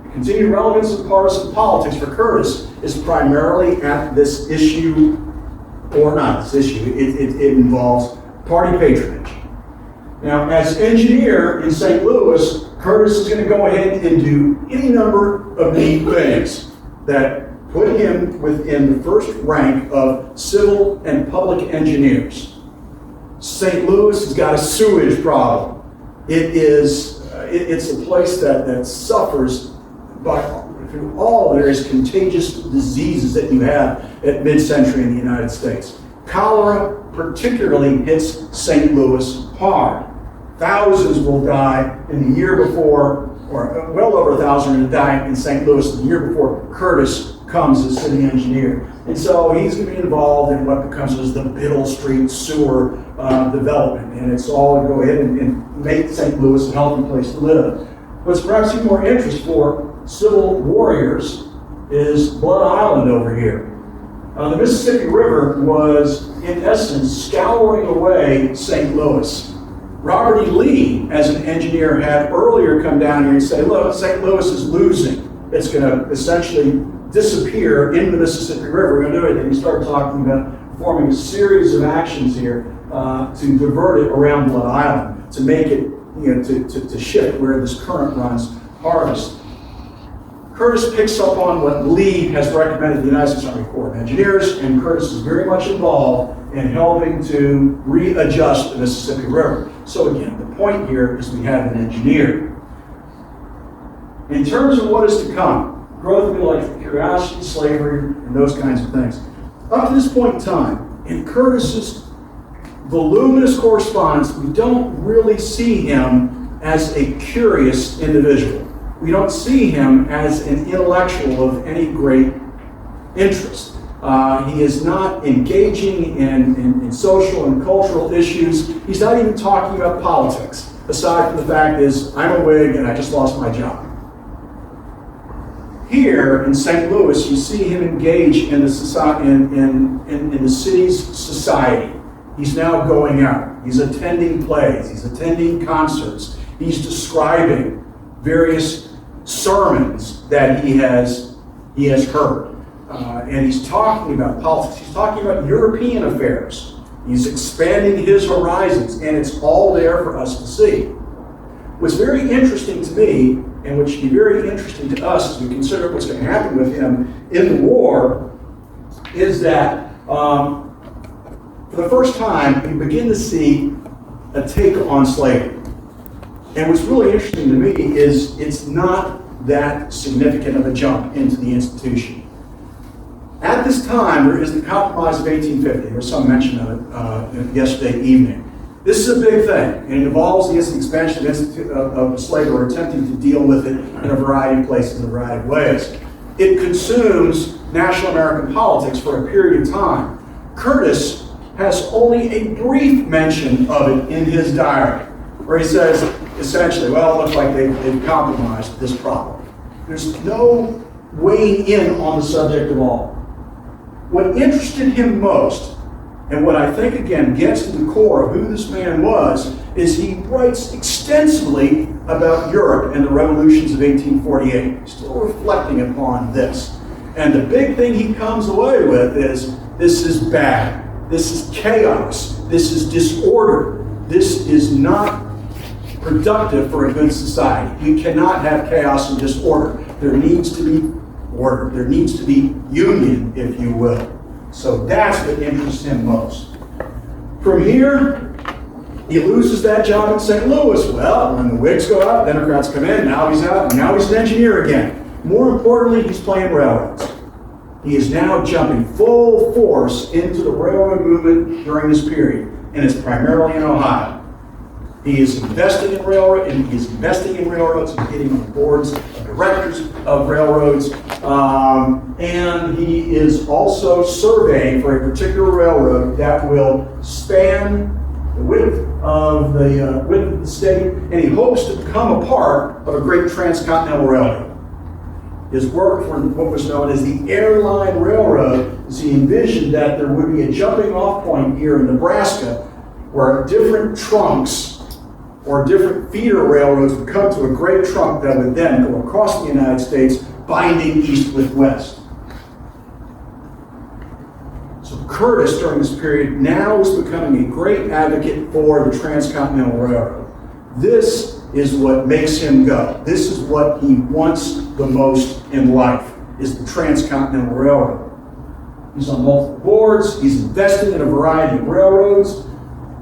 The continued relevance of partisan politics for Curtis is primarily at this issue, or not this issue, it involves party patronage. Now, as engineer in St. Louis, Curtis is going to go ahead and do any number of neat things that put him within the first rank of civil and public engineers. St. Louis has got a sewage problem. It's a place that suffers through all various contagious diseases that you have at mid-century in the United States. Cholera particularly hits St. Louis hard. Thousands will die in the year before, or well over 1,000 are going to die in St. Louis the year before Curtis comes as city engineer. And so he's going to be involved in what becomes as the Biddle Street sewer development. And it's all to go ahead and make St. Louis a healthy place to live. What's perhaps even more interest for civil warriors is Blood Island over here. The Mississippi River was, in essence, scouring away St. Louis. Robert E. Lee, as an engineer, had earlier come down here and say, look, St. Louis is losing. It's going to essentially disappear in the Mississippi River. We're going to do it. And he started talking about forming a series of actions here to divert it around Blood Island, to make it, to shift where this current runs hardest. Curtis picks up on what Lee has recommended the United States Army Corps of Engineers, and Curtis is very much involved in helping to readjust the Mississippi River. So again, the point here is we have an engineer. In terms of what is to come, growth of intellectual curiosity, slavery, and those kinds of things. Up to this point in time, in Curtis's voluminous correspondence, we don't really see him as a curious individual. We don't see him as an intellectual of any great interest. He is not engaging in social and cultural issues. He's not even talking about politics, aside from the fact is, I'm a Whig and I just lost my job. Here in St. Louis, you see him engage in the society, in the city's society. He's now going out. He's attending plays. He's attending concerts. He's describing various sermons that he has heard. And he's talking about politics. He's talking about European affairs. He's expanding his horizons, and it's all there for us to see. What's very interesting to me, and which should be very interesting to us as we consider what's going to happen with him in the war, is that for the first time, we begin to see a take on slavery. And what's really interesting to me is it's not that significant of a jump into the institution. At this time, there is the Compromise of 1850. There was some mention of it yesterday evening. This is a big thing, and it involves the expansion of slavery, or attempting to deal with it in a variety of places, in a variety of ways. It consumes national American politics for a period of time. Curtis has only a brief mention of it in his diary, where he says, essentially, well, it looks like they've compromised this problem. There's no weighing in on the subject at all. What interested him most, and what I think, again, gets to the core of who this man was, is he writes extensively about Europe and the revolutions of 1848, still reflecting upon this. And the big thing he comes away with is, this is bad. This is chaos. This is disorder. This is not productive for a good society. You cannot have chaos and disorder. There needs to be order. There needs to be union, if you will. So that's what interests him most. From here, He loses that job in St. Louis. Well, when the Whigs go out, Democrats come in, now he's out, and now he's an engineer again. More importantly, he's playing railroads. He is now jumping full force into the railroad movement during this period, and it's primarily in Ohio. He is investing in railroads, he's getting on boards of directors of railroads, and he is also surveying for a particular railroad that will span the width of the state, and he hopes to become a part of a great transcontinental railroad. His work for what was known as the Airline Railroad is he envisioned that there would be a jumping off point here in Nebraska where different trunks or different feeder railroads would come to a great trunk that would then go across the United States, binding east with west. So Curtis, during this period, now is becoming a great advocate for the Transcontinental Railroad. This is what makes him go. This is what he wants the most in life, is the Transcontinental Railroad. He's on multiple boards. He's invested in a variety of railroads.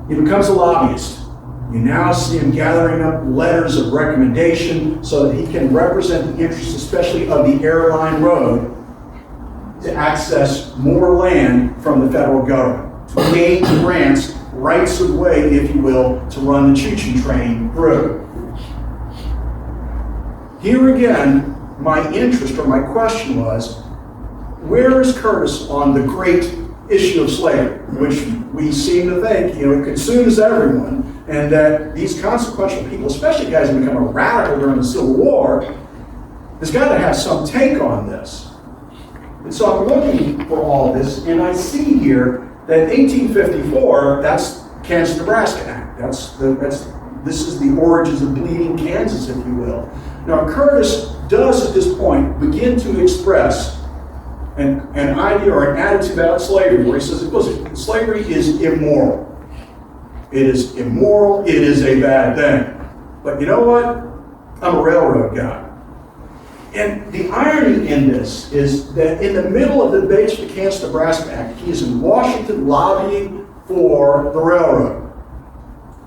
He becomes a lobbyist. You now see him gathering up letters of recommendation so that he can represent the interests, especially of the airline road, to access more land from the federal government, to gain grants, rights of way, if you will, to run the choo-choo train through. Here again, my interest or my question was, where is Curtis on the great issue of slavery, which we seem to think, it consumes everyone, and that these consequential people, especially guys who become a radical during the Civil War, has got to have some take on this. And so I'm looking for all of this, and I see here that in 1854, that's Kansas-Nebraska Act. This is the origins of bleeding Kansas, if you will. Now, Curtis does at this point begin to express an idea or an attitude about slavery, where he says, listen, slavery is immoral. It is immoral, it is a bad thing. But you know what? I'm a railroad guy. And the irony in this is that in the middle of the debate for the Kansas-Nebraska Act, he is in Washington lobbying for the railroad.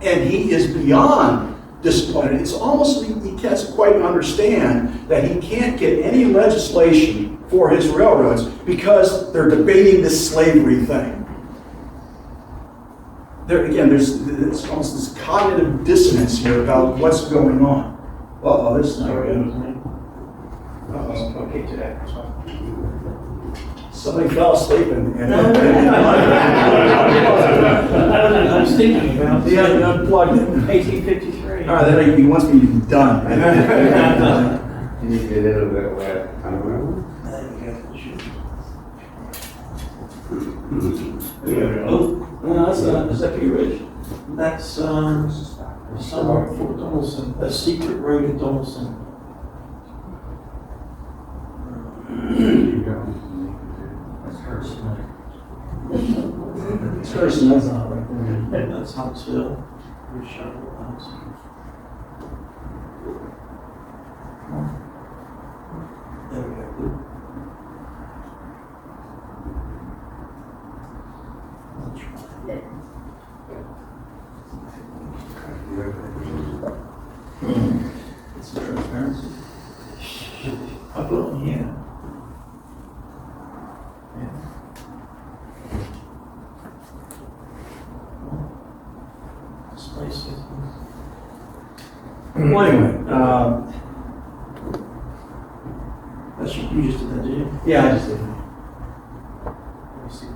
And he is beyond disappointed. It's almost, he can't quite understand that he can't get any legislation for his railroads because they're debating this slavery thing. There's almost this cognitive dissonance here about what's going on. Uh-oh, this is not good. Uh-oh. Okay, today. Somebody fell asleep and I was thinking about he unplugged it. 1853. All right, then he wants me to be done. You need to get a little bit wet. I don't know. No, that's not, is that P. Ridge? That's somewhere before Donaldson, a secret road in Donaldson. That's her. It's Curtis, that's not right there. That's Huntsville. Here's Charlotte, Huntsville. There we go. It's a transparency. I put on here. Space is. Well, anyway, That's you just did that, did you? yeah, I just did. Let me see.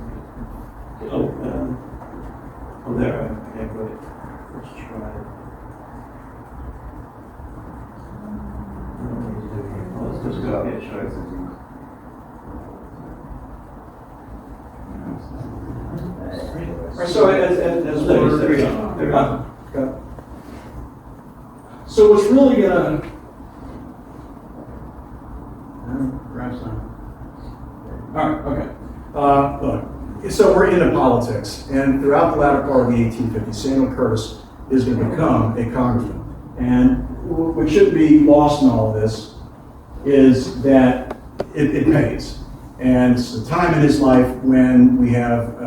Oh, there. Okay, got it. Let's try it. Let's just go. Yeah, try it. Right, so as we're so what's really gonna grab some. All right, okay. Look, so we're into politics, and throughout the latter part of the 1850s, Samuel Curtis is going to become a congressman. And what should be lost in all of this is that it pays. And it's the time in his life when we have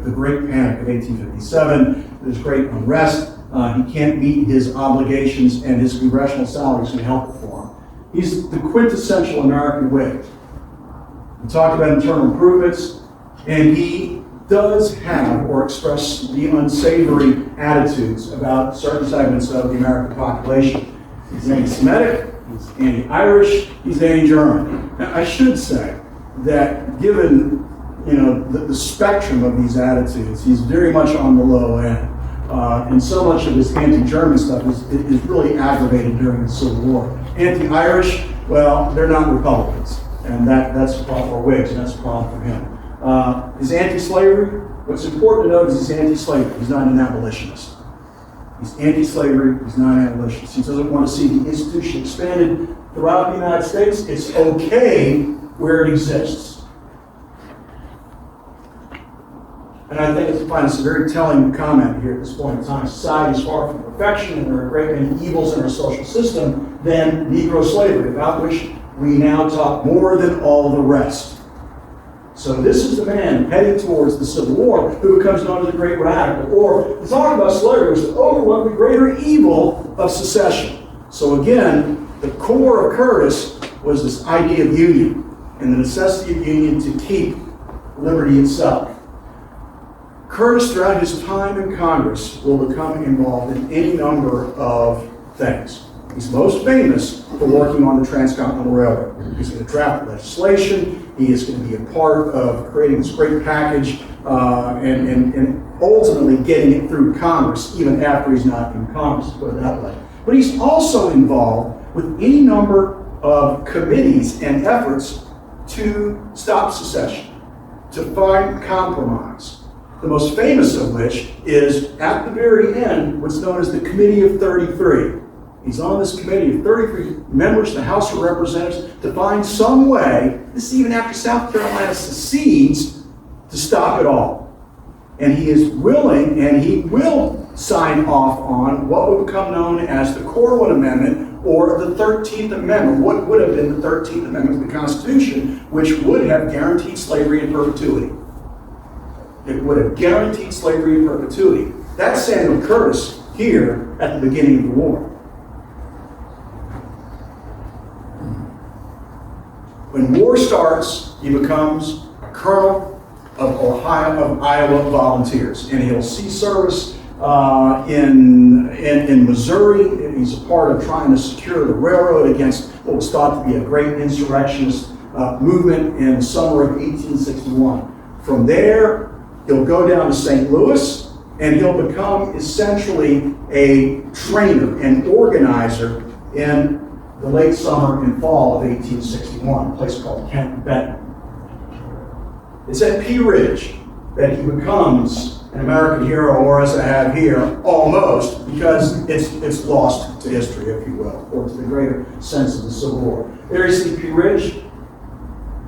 the Great Panic of 1857. There's great unrest. He can't meet his obligations, and his congressional salary is going to help it for him. He's the quintessential American Whig. We talked about internal improvements, and he does have or express the unsavory attitudes about certain segments of the American population. He's anti-Semitic, he's anti-Irish, he's anti-German. Now, I should say that given the spectrum of these attitudes, he's very much on the low end. And so much of his anti-German stuff is really aggravated during the Civil War. Anti-Irish, well, they're not Republicans, and that's a problem for Whigs, and that's a problem for him. His anti-slavery, what's important to note is he's anti-slavery. He's not an abolitionist. He's anti-slavery, he's not an abolitionist. He doesn't want to see the institution expanded throughout the United States. It's okay where it exists. And I think it's a very telling comment here at this point in time. Society is far from perfection, and there are a great many evils in our social system than Negro slavery, about which we now talk more than all the rest. So this is the man heading towards the Civil War who becomes known as the Great Radical, or the talk about slavery was to overlook the greater evil of secession. So again, the core of Curtis was this idea of union and the necessity of union to keep liberty itself. Curtis, throughout his time in Congress, will become involved in any number of things. He's most famous for working on the Transcontinental Railroad. He's going to draft legislation. He is going to be a part of creating this great package and ultimately getting it through Congress, even after he's not in Congress, to put it that way. But he's also involved with any number of committees and efforts to stop secession, to find compromise. The most famous of which is, at the very end, what's known as the Committee of 33. He's on this committee of 33 members of the House of Representatives to find some way, this is even after South Carolina secedes, to stop it all. And he is willing, and he will sign off on what would become known as the Corwin Amendment, or the 13th Amendment, what would have been the 13th Amendment of the Constitution, which would have guaranteed slavery in perpetuity. It would have guaranteed slavery in perpetuity. That's Samuel Curtis here at the beginning of the war. When war starts, he becomes a colonel of Iowa Volunteers, and he'll see service in Missouri. He's a part of trying to secure the railroad against what was thought to be a great insurrectionist movement in the summer of 1861. From there, he'll go down to St. Louis, and he'll become essentially a trainer and organizer in the late summer and fall of 1861, a place called Camp Benton. It's at Pea Ridge that he becomes an American hero, or as I have here, almost, because it's lost to history, if you will, or to the greater sense of the Civil War. There you see Pea Ridge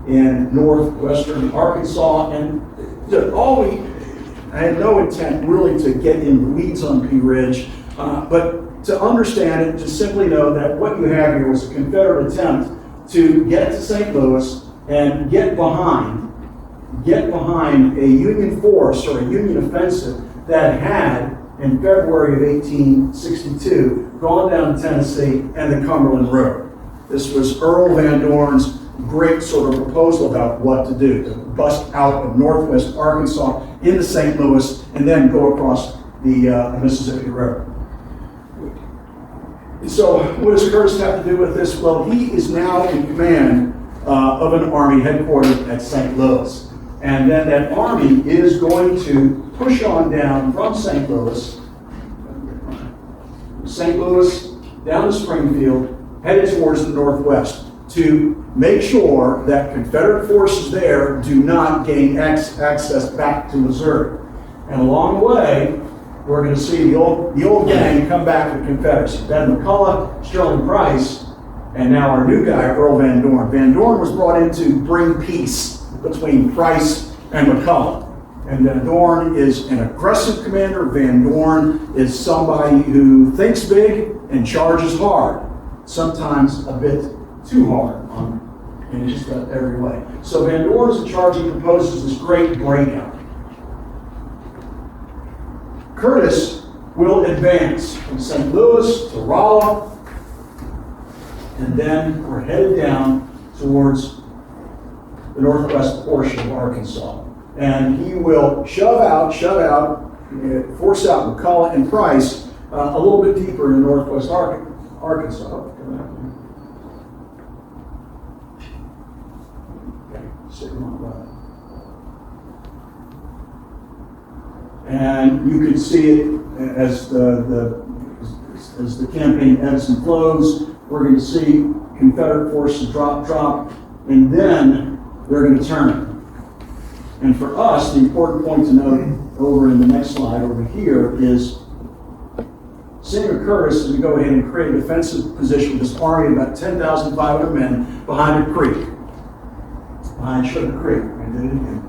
in northwestern Arkansas, and I had no intent really to get in the weeds on Pea Ridge, but to understand it, just simply know that what you have here was a Confederate attempt to get to St. Louis and get behind a Union force or a Union offensive that had, in February of 1862, gone down to Tennessee and the Cumberland River. This was Earl Van Dorn's great sort of proposal about what to do, to bust out of northwest Arkansas into St. Louis and then go across the Mississippi River. So what does Curtis have to do with this? Well, he is now in command of an army headquartered at St. Louis. And then that army is going to push on down from St. Louis, down to Springfield, headed towards the northwest to make sure that Confederate forces there do not gain access back to Missouri. And along the way, we're going to see the old gang come back to the Confederacy. Ben McCulloch, Sterling Price, and now our new guy, Earl Van Dorn. Van Dorn was brought in to bring peace between Price and McCulloch. And Van Dorn is an aggressive commander. Van Dorn is somebody who thinks big and charges hard, sometimes a bit too hard on in just about every way. So Van Dorn is in charge. He proposes this great breakout. Curtis will advance from St. Louis to Rolla, and then we're headed down towards the northwest portion of Arkansas. And he will shove out, force out McCulloch and Price a little bit deeper in northwest Arkansas. Okay, sitting on that. And you can see it as the campaign ebbs and flows. We're going to see Confederate forces drop, and then they're going to turn. And for us, the important point to note over in the next slide over here is Senator Curtis is going to go ahead and create a defensive position with this army of about 10,500 men behind a creek, behind Sugar Creek. I did it again.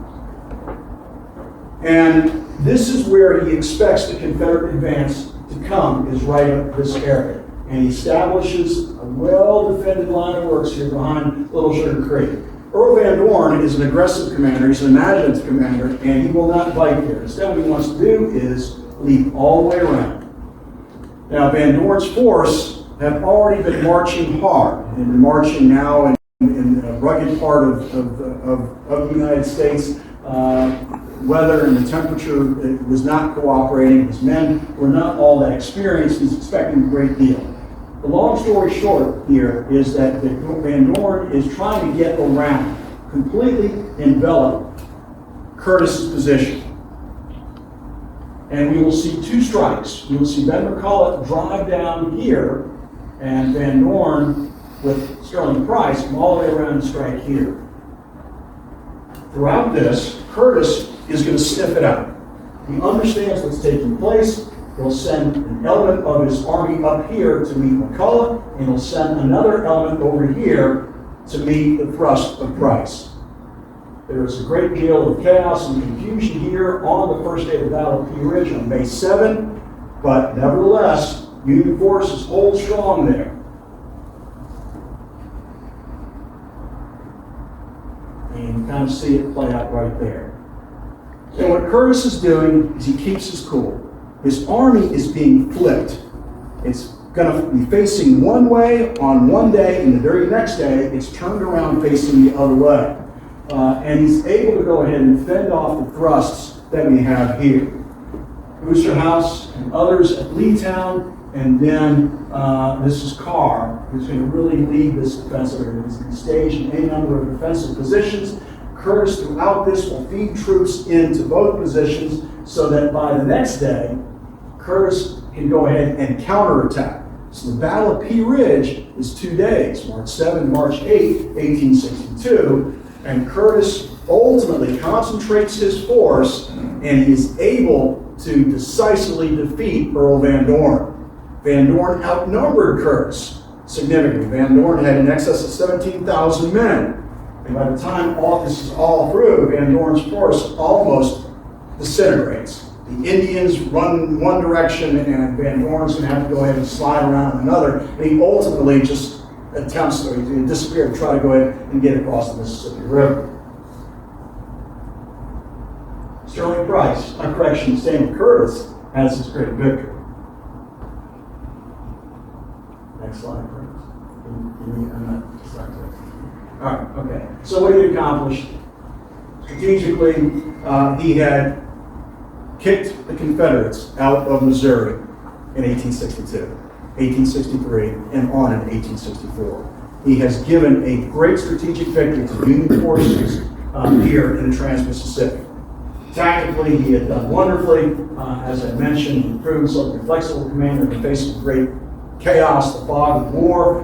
And this is where he expects the Confederate advance to come, is right up this area. And he establishes a well-defended line of works here behind Little Sugar Creek. Earl Van Dorn is an aggressive commander, he's an imaginative commander, and he will not fight here. Instead, what he wants to do is leap all the way around. Now, Van Dorn's force have already been marching hard, and been marching now in a rugged part of the United States. Weather and the temperature was not cooperating. His men were not all that experienced. He's expecting a great deal. The long story short here is that Van Dorn is trying to get around, completely envelop Curtis's position. And we will see two strikes. We will see Ben McCulloch drive down here, and Van Dorn with Sterling Price come all the way around and strike here. Throughout this, Curtis is going to sniff it out. He understands what's taking place. He'll send an element of his army up here to meet McCulloch, and he'll send another element over here to meet the thrust of Price. There is a great deal of chaos and confusion here on the first day of the Battle of Pea Ridge on May 7, but nevertheless, Union forces hold strong there. And you kind of see it play out right there. And what Curtis is doing is he keeps his cool. His army is being flipped. It's going to be facing one way on one day, and the very next day, it's turned around facing the other way. And he's able to go ahead and fend off the thrusts that we have here. Booster House and others at Leetown, and then this is Carr, who's going to really lead this defensive area. He's going to stage in a number of defensive positions. Curtis, throughout this, will feed troops into both positions so that by the next day, Curtis can go ahead and counterattack. So the Battle of Pea Ridge is 2 days, March 7, March 8, 1862, and Curtis ultimately concentrates his force, and he is able to decisively defeat Earl Van Dorn. Van Dorn outnumbered Curtis significantly. Van Dorn had in excess of 17,000 men. And by the time all this is all through, Van Dorn's force almost disintegrates. The Indians run one direction, and Van Dorn's going to have to go ahead and slide around another. And he ultimately just attempts to disappear to try to go ahead and get across the Mississippi River. Sterling Price, Samuel Curtis, has this great victory. Next slide, please. All right, okay. So what did he accomplish? Strategically, he had kicked the Confederates out of Missouri in 1862, 1863, and on in 1864. He has given a great strategic victory to Union forces here in the Trans-Mississippi. Tactically, he had done wonderfully. As I mentioned, he proved himself to be a flexible commander in the face of great chaos, the fog of war.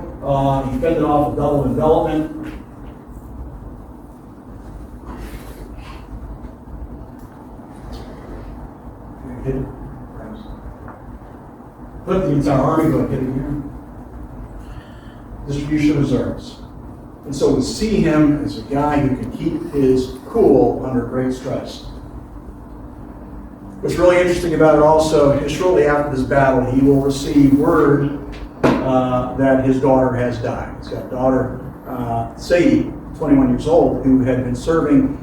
He fended off a double envelopment. Hit it. Put the entire army, go hit it here. Distribution of reserves. And so we see him as a guy who can keep his cool under great stress. What's really interesting about it also is shortly after this battle, he will receive word that his daughter has died. He's got daughter Sadie 21 years old, who had been serving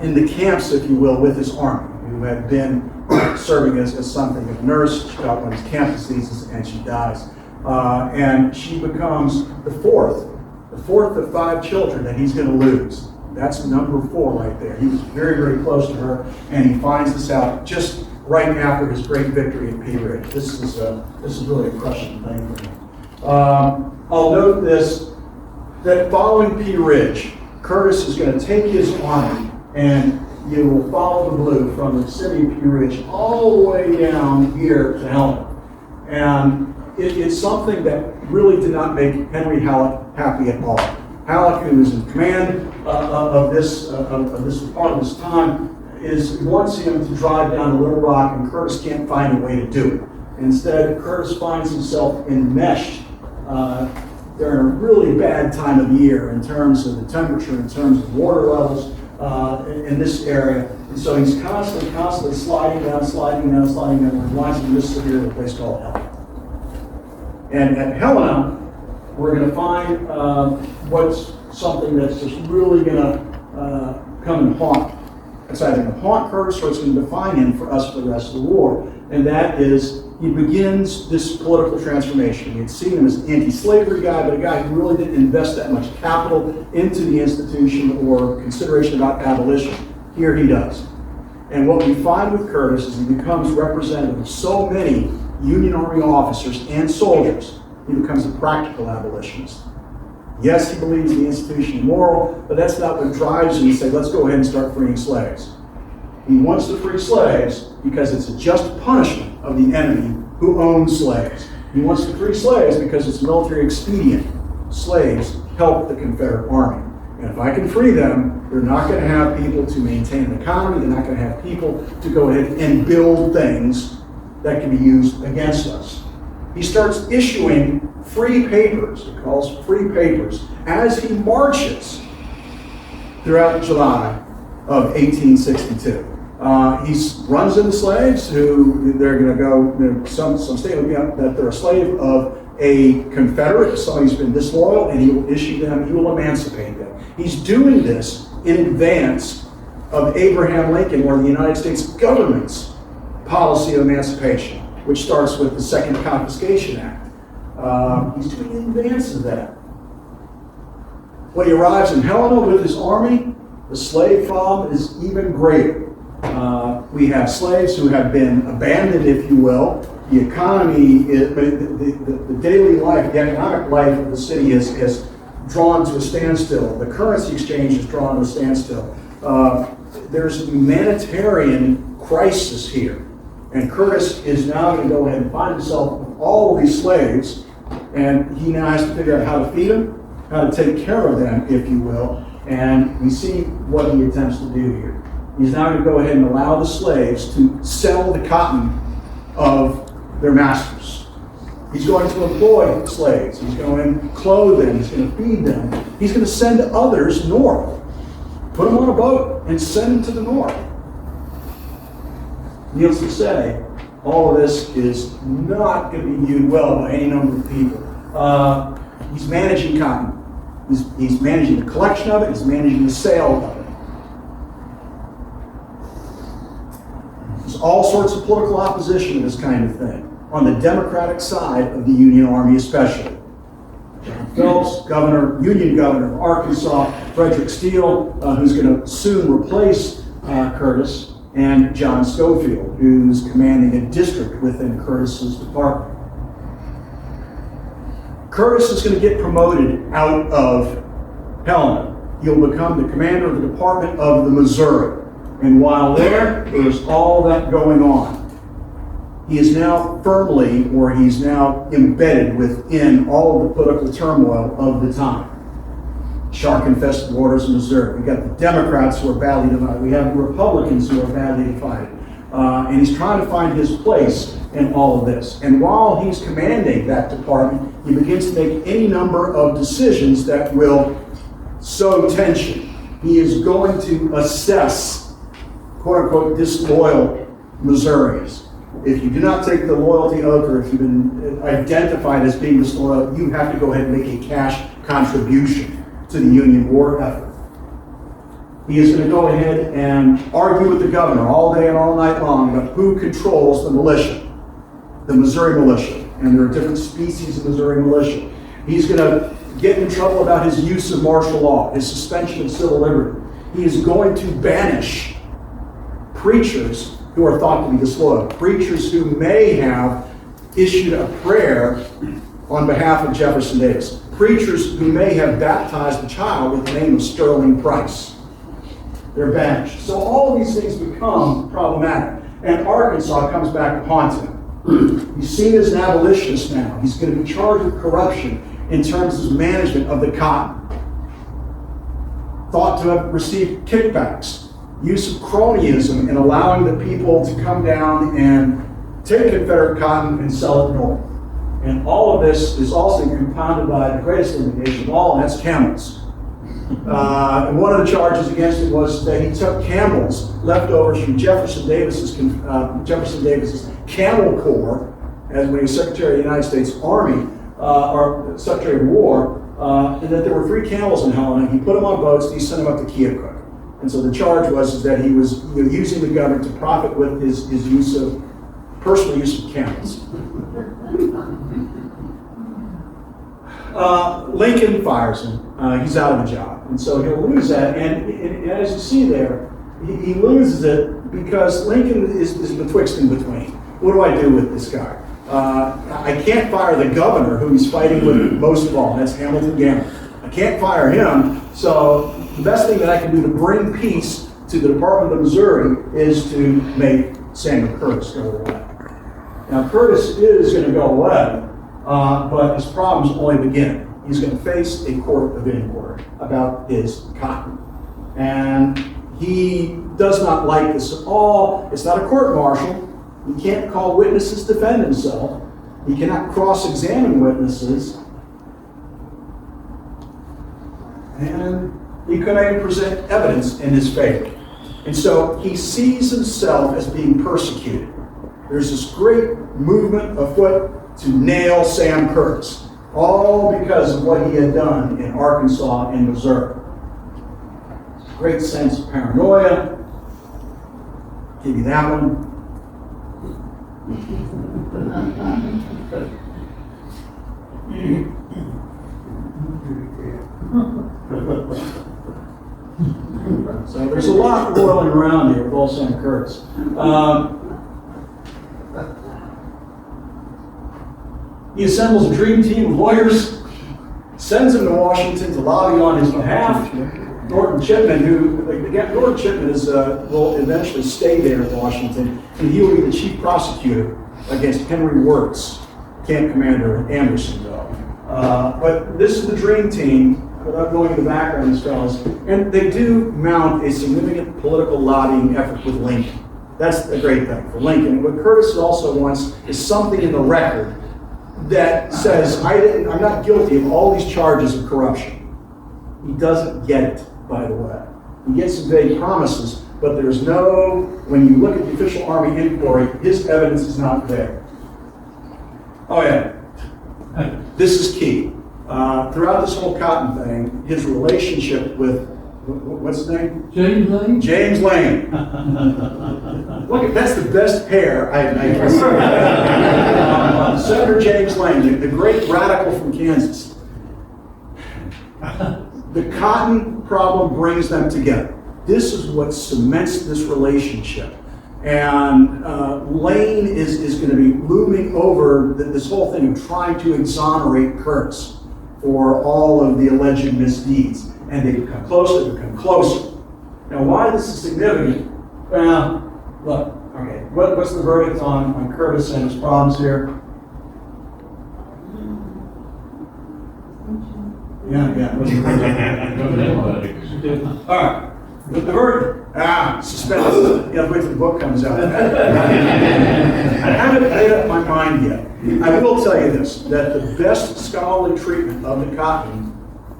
in the camps, if you will, with his army, who had been serving as something of a nurse. She got one of his camp diseases and she dies. And she becomes the fourth of 5 children that he's going to lose. That's number 4 right there. He was very, very close to her, and he finds this out just right after his great victory at Pea Ridge. This is really a crushing thing for me. I'll note this, that following Pea Ridge, Curtis is going to take his army, and you will follow the blue from the city of Pea Ridge all the way down here to Helena. And it's something that really did not make Henry Halleck happy at all. Halleck, who is in command of this department this time, wants him to drive down to Little Rock, and Curtis can't find a way to do it. Instead, Curtis finds himself enmeshed during a really bad time of year in terms of the temperature, in terms of water levels in this area. And so he's constantly sliding down, and he winds up in Mississippi at a place called Helena. And at Helena, we're going to find what's something that's just really going to come and haunt. It's either going to haunt Curtis or it's going to define him for us for the rest of the war. And that is, he begins this political transformation. We had seen him as an anti-slavery guy, but a guy who really didn't invest that much capital into the institution or consideration about abolition. Here he does. And what we find with Curtis is he becomes representative of so many Union Army officers and soldiers. He becomes a practical abolitionist. Yes, he believes the institution is moral, but that's not what drives him to say, let's go ahead and start freeing slaves. He wants to free slaves because it's a just punishment of the enemy who owns slaves. He wants to free slaves because it's military expedient. Slaves help the Confederate Army. And if I can free them, they're not going to have people to maintain an economy. They're not going to have people to go ahead and build things that can be used against us. He starts issuing free papers, he calls free papers, as he marches throughout July of 1862. He runs into slaves who they're going to go, some statement that they're a slave of a Confederate, somebody who's been disloyal, and he will issue them, he will emancipate them. He's doing this in advance of Abraham Lincoln or the United States government's policy of emancipation, which starts with the Second Confiscation Act. He's doing in advance of that. When he arrives in Helena with his army, the slave problem is even greater. We have slaves who have been abandoned, if you will. The economy, the daily life, the economic life of the city is drawn to a standstill. The currency exchange is drawn to a standstill. There's a humanitarian crisis here. And Curtis is now going to go ahead and find himself with all of these slaves, and he now has to figure out how to feed them, how to take care of them, if you will. And we see what he attempts to do here. He's now going to go ahead and allow the slaves to sell the cotton of their masters. He's going to employ slaves. He's going to clothe them. He's going to feed them. He's going to send others north. Put them on a boat and send them to the north. Needless to say, all of this is not going to be viewed well by any number of people. He's managing cotton. He's managing the collection of it. He's managing the sale of it. There's all sorts of political opposition to this kind of thing, on the Democratic side of the Union Army especially. John Phelps, Union Governor of Arkansas, Frederick Steele, who's going to soon replace Curtis, and John Schofield, who's commanding a district within Curtis's department. Curtis is going to get promoted out of Helena. He'll become the commander of the Department of the Missouri. And while there's all that going on. He is now firmly, or he's now embedded within all of the political turmoil of the time. Shark-infested waters in Missouri. We've got the Democrats who are badly divided. We have the Republicans who are badly divided. And he's trying to find his place in all of this. And while he's commanding that department, he begins to make any number of decisions that will sow tension. He is going to assess, quote-unquote, disloyal Missourians. If you do not take the loyalty oath, or if you've been identified as being disloyal, you have to go ahead and make a cash contribution to the Union war effort. He is going to go ahead and argue with the governor all day and all night long about who controls the militia, the Missouri militia. And there are different species of Missouri militia. He's going to get in trouble about his use of martial law, his suspension of civil liberty. He is going to banish preachers who are thought to be disloyal, preachers who may have issued a prayer on behalf of Jefferson Davis, preachers who may have baptized a child with the name of Sterling Price. They're banished. So all of these things become problematic. And Arkansas comes back to haunt him. He's seen as an abolitionist now. He's going to be charged with corruption in terms of his management of the cotton. Thought to have received kickbacks, use of cronyism in allowing the people to come down and take Confederate cotton and sell it north. And all of this is also compounded by the greatest litigation of all, and that's camels. And one of the charges against him was that he took camels, leftovers from Jefferson Davis's Camel Corps, as when he was Secretary of the United States Army, or Secretary of War, and that there were 3 camels in Helena. He put them on boats and he sent them up to Keokuk. And so the charge was that he was using the government to profit with his personal use of camels. Lincoln fires him. He's out of a job. And so he'll lose that. And as you see there, he loses it because Lincoln is betwixt and between. What do I do with this guy? I can't fire the governor who he's fighting with most of all. That's Hamilton Gamble. I can't fire him. So the best thing that I can do to bring peace to the Department of Missouri is to make Samuel Curtis go away. Now Curtis is going to go away, but his problems only begin. He's going to face a court of inquiry about his cotton. And he does not like this at all. It's not a court-martial. He can't call witnesses to defend himself. He cannot cross-examine witnesses. And he couldn't even present evidence in his favor. And so he sees himself as being persecuted. There's this great movement afoot to nail Sam Curtis, all because of what he had done in Arkansas and Missouri. Great sense of paranoia. Give you that one. So there's a lot whirling around here with old Sam Curtis. He assembles a dream team of lawyers, sends them to Washington to lobby on his behalf. Norton Chipman, will eventually stay there in Washington, and he will be the chief prosecutor against Henry Wirtz, camp commander in Andersonville. But this is the dream team, without going into the background of these fellows, and they do mount a significant political lobbying effort with Lincoln. That's a great thing for Lincoln. What Curtis also wants is something in the record that says, I'm not guilty of all these charges of corruption. He doesn't get it, by the way. He gets some vague promises, but there's no, when you look at the official Army inquiry, his evidence is not there. Oh yeah, this is key. Throughout this whole cotton thing, his relationship with, what's his name? James Lane? James Lane. Look, that's the best pair I've seen. Senator James Lane, the great radical from Kansas. The cotton problem brings them together. This is what cements this relationship. And Lane is going to be looming over this whole thing of trying to exonerate Curtis for all of the alleged misdeeds. And they become closer, become closer. Now, why this is significant? Well, look, okay, what's the verdict on Curtis and his problems here? Yeah. All right. The verdict. Suspense. You have to wait till the book comes out. I haven't made up my mind yet. I will tell you this, that the best scholarly treatment of the cotton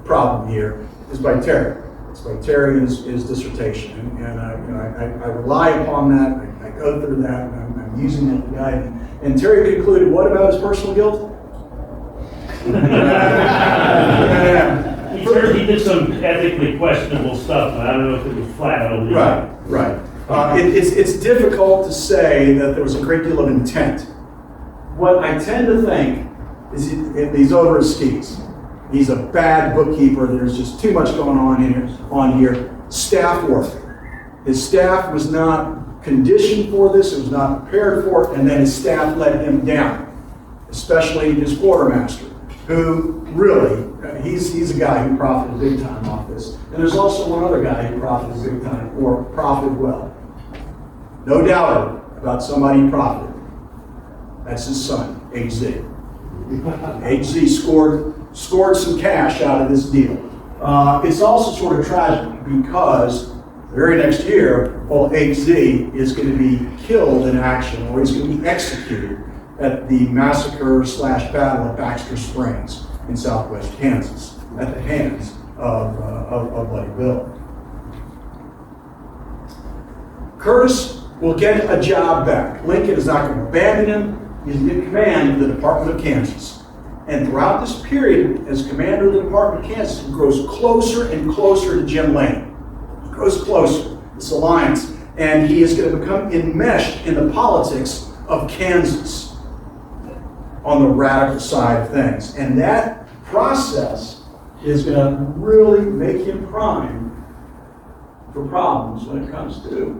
problem here is by Terry. It's by Terry in his dissertation. And I rely upon that. I go through that. And I'm using that to guide me. And Terry concluded, what about his personal guilt? He did some ethically questionable stuff, but I don't know if it was flat out illegal. Right. It's difficult to say that there was a great deal of intent. What I tend to think is he's over his skis. He's a bad bookkeeper. There's just too much going on here. Staff work. His staff was not conditioned for this. It was not prepared for it. And then his staff let him down, especially his quartermaster, who really, he's a guy who profited big time off this. And there's also one other guy who profited big time, or profited well. No doubt about somebody who profited. That's his son, HZ. HZ scored some cash out of this deal. It's also sort of tragic because the very next year, HZ is going to be killed in action, or he's going to be executed at the massacre/battle at Baxter Springs in southwest Kansas at the hands of Bloody Bill. Curtis will get a job back. Lincoln is not going to abandon him. He's going to get command of the Department of Kansas. And throughout this period, as commander of the Department of Kansas, he grows closer and closer to Jim Lane. He grows closer, this alliance. And he is going to become enmeshed in the politics of Kansas on the radical side of things. And that process is going to really make him primed for problems when it comes to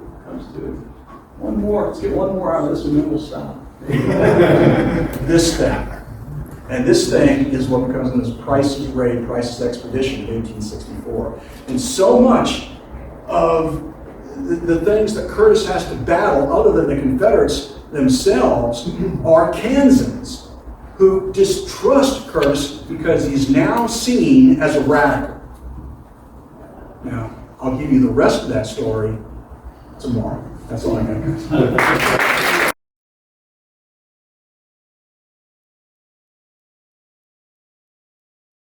one more. Let's get one more out of this and then we'll stop. This thing. And this thing is what becomes known as Price's Raid, Price's Expedition of 1864. And so much of the things that Curtis has to battle, other than the Confederates themselves, are Kansans who distrust Curtis because he's now seen as a radical. Now, I'll give you the rest of that story tomorrow. That's all I got.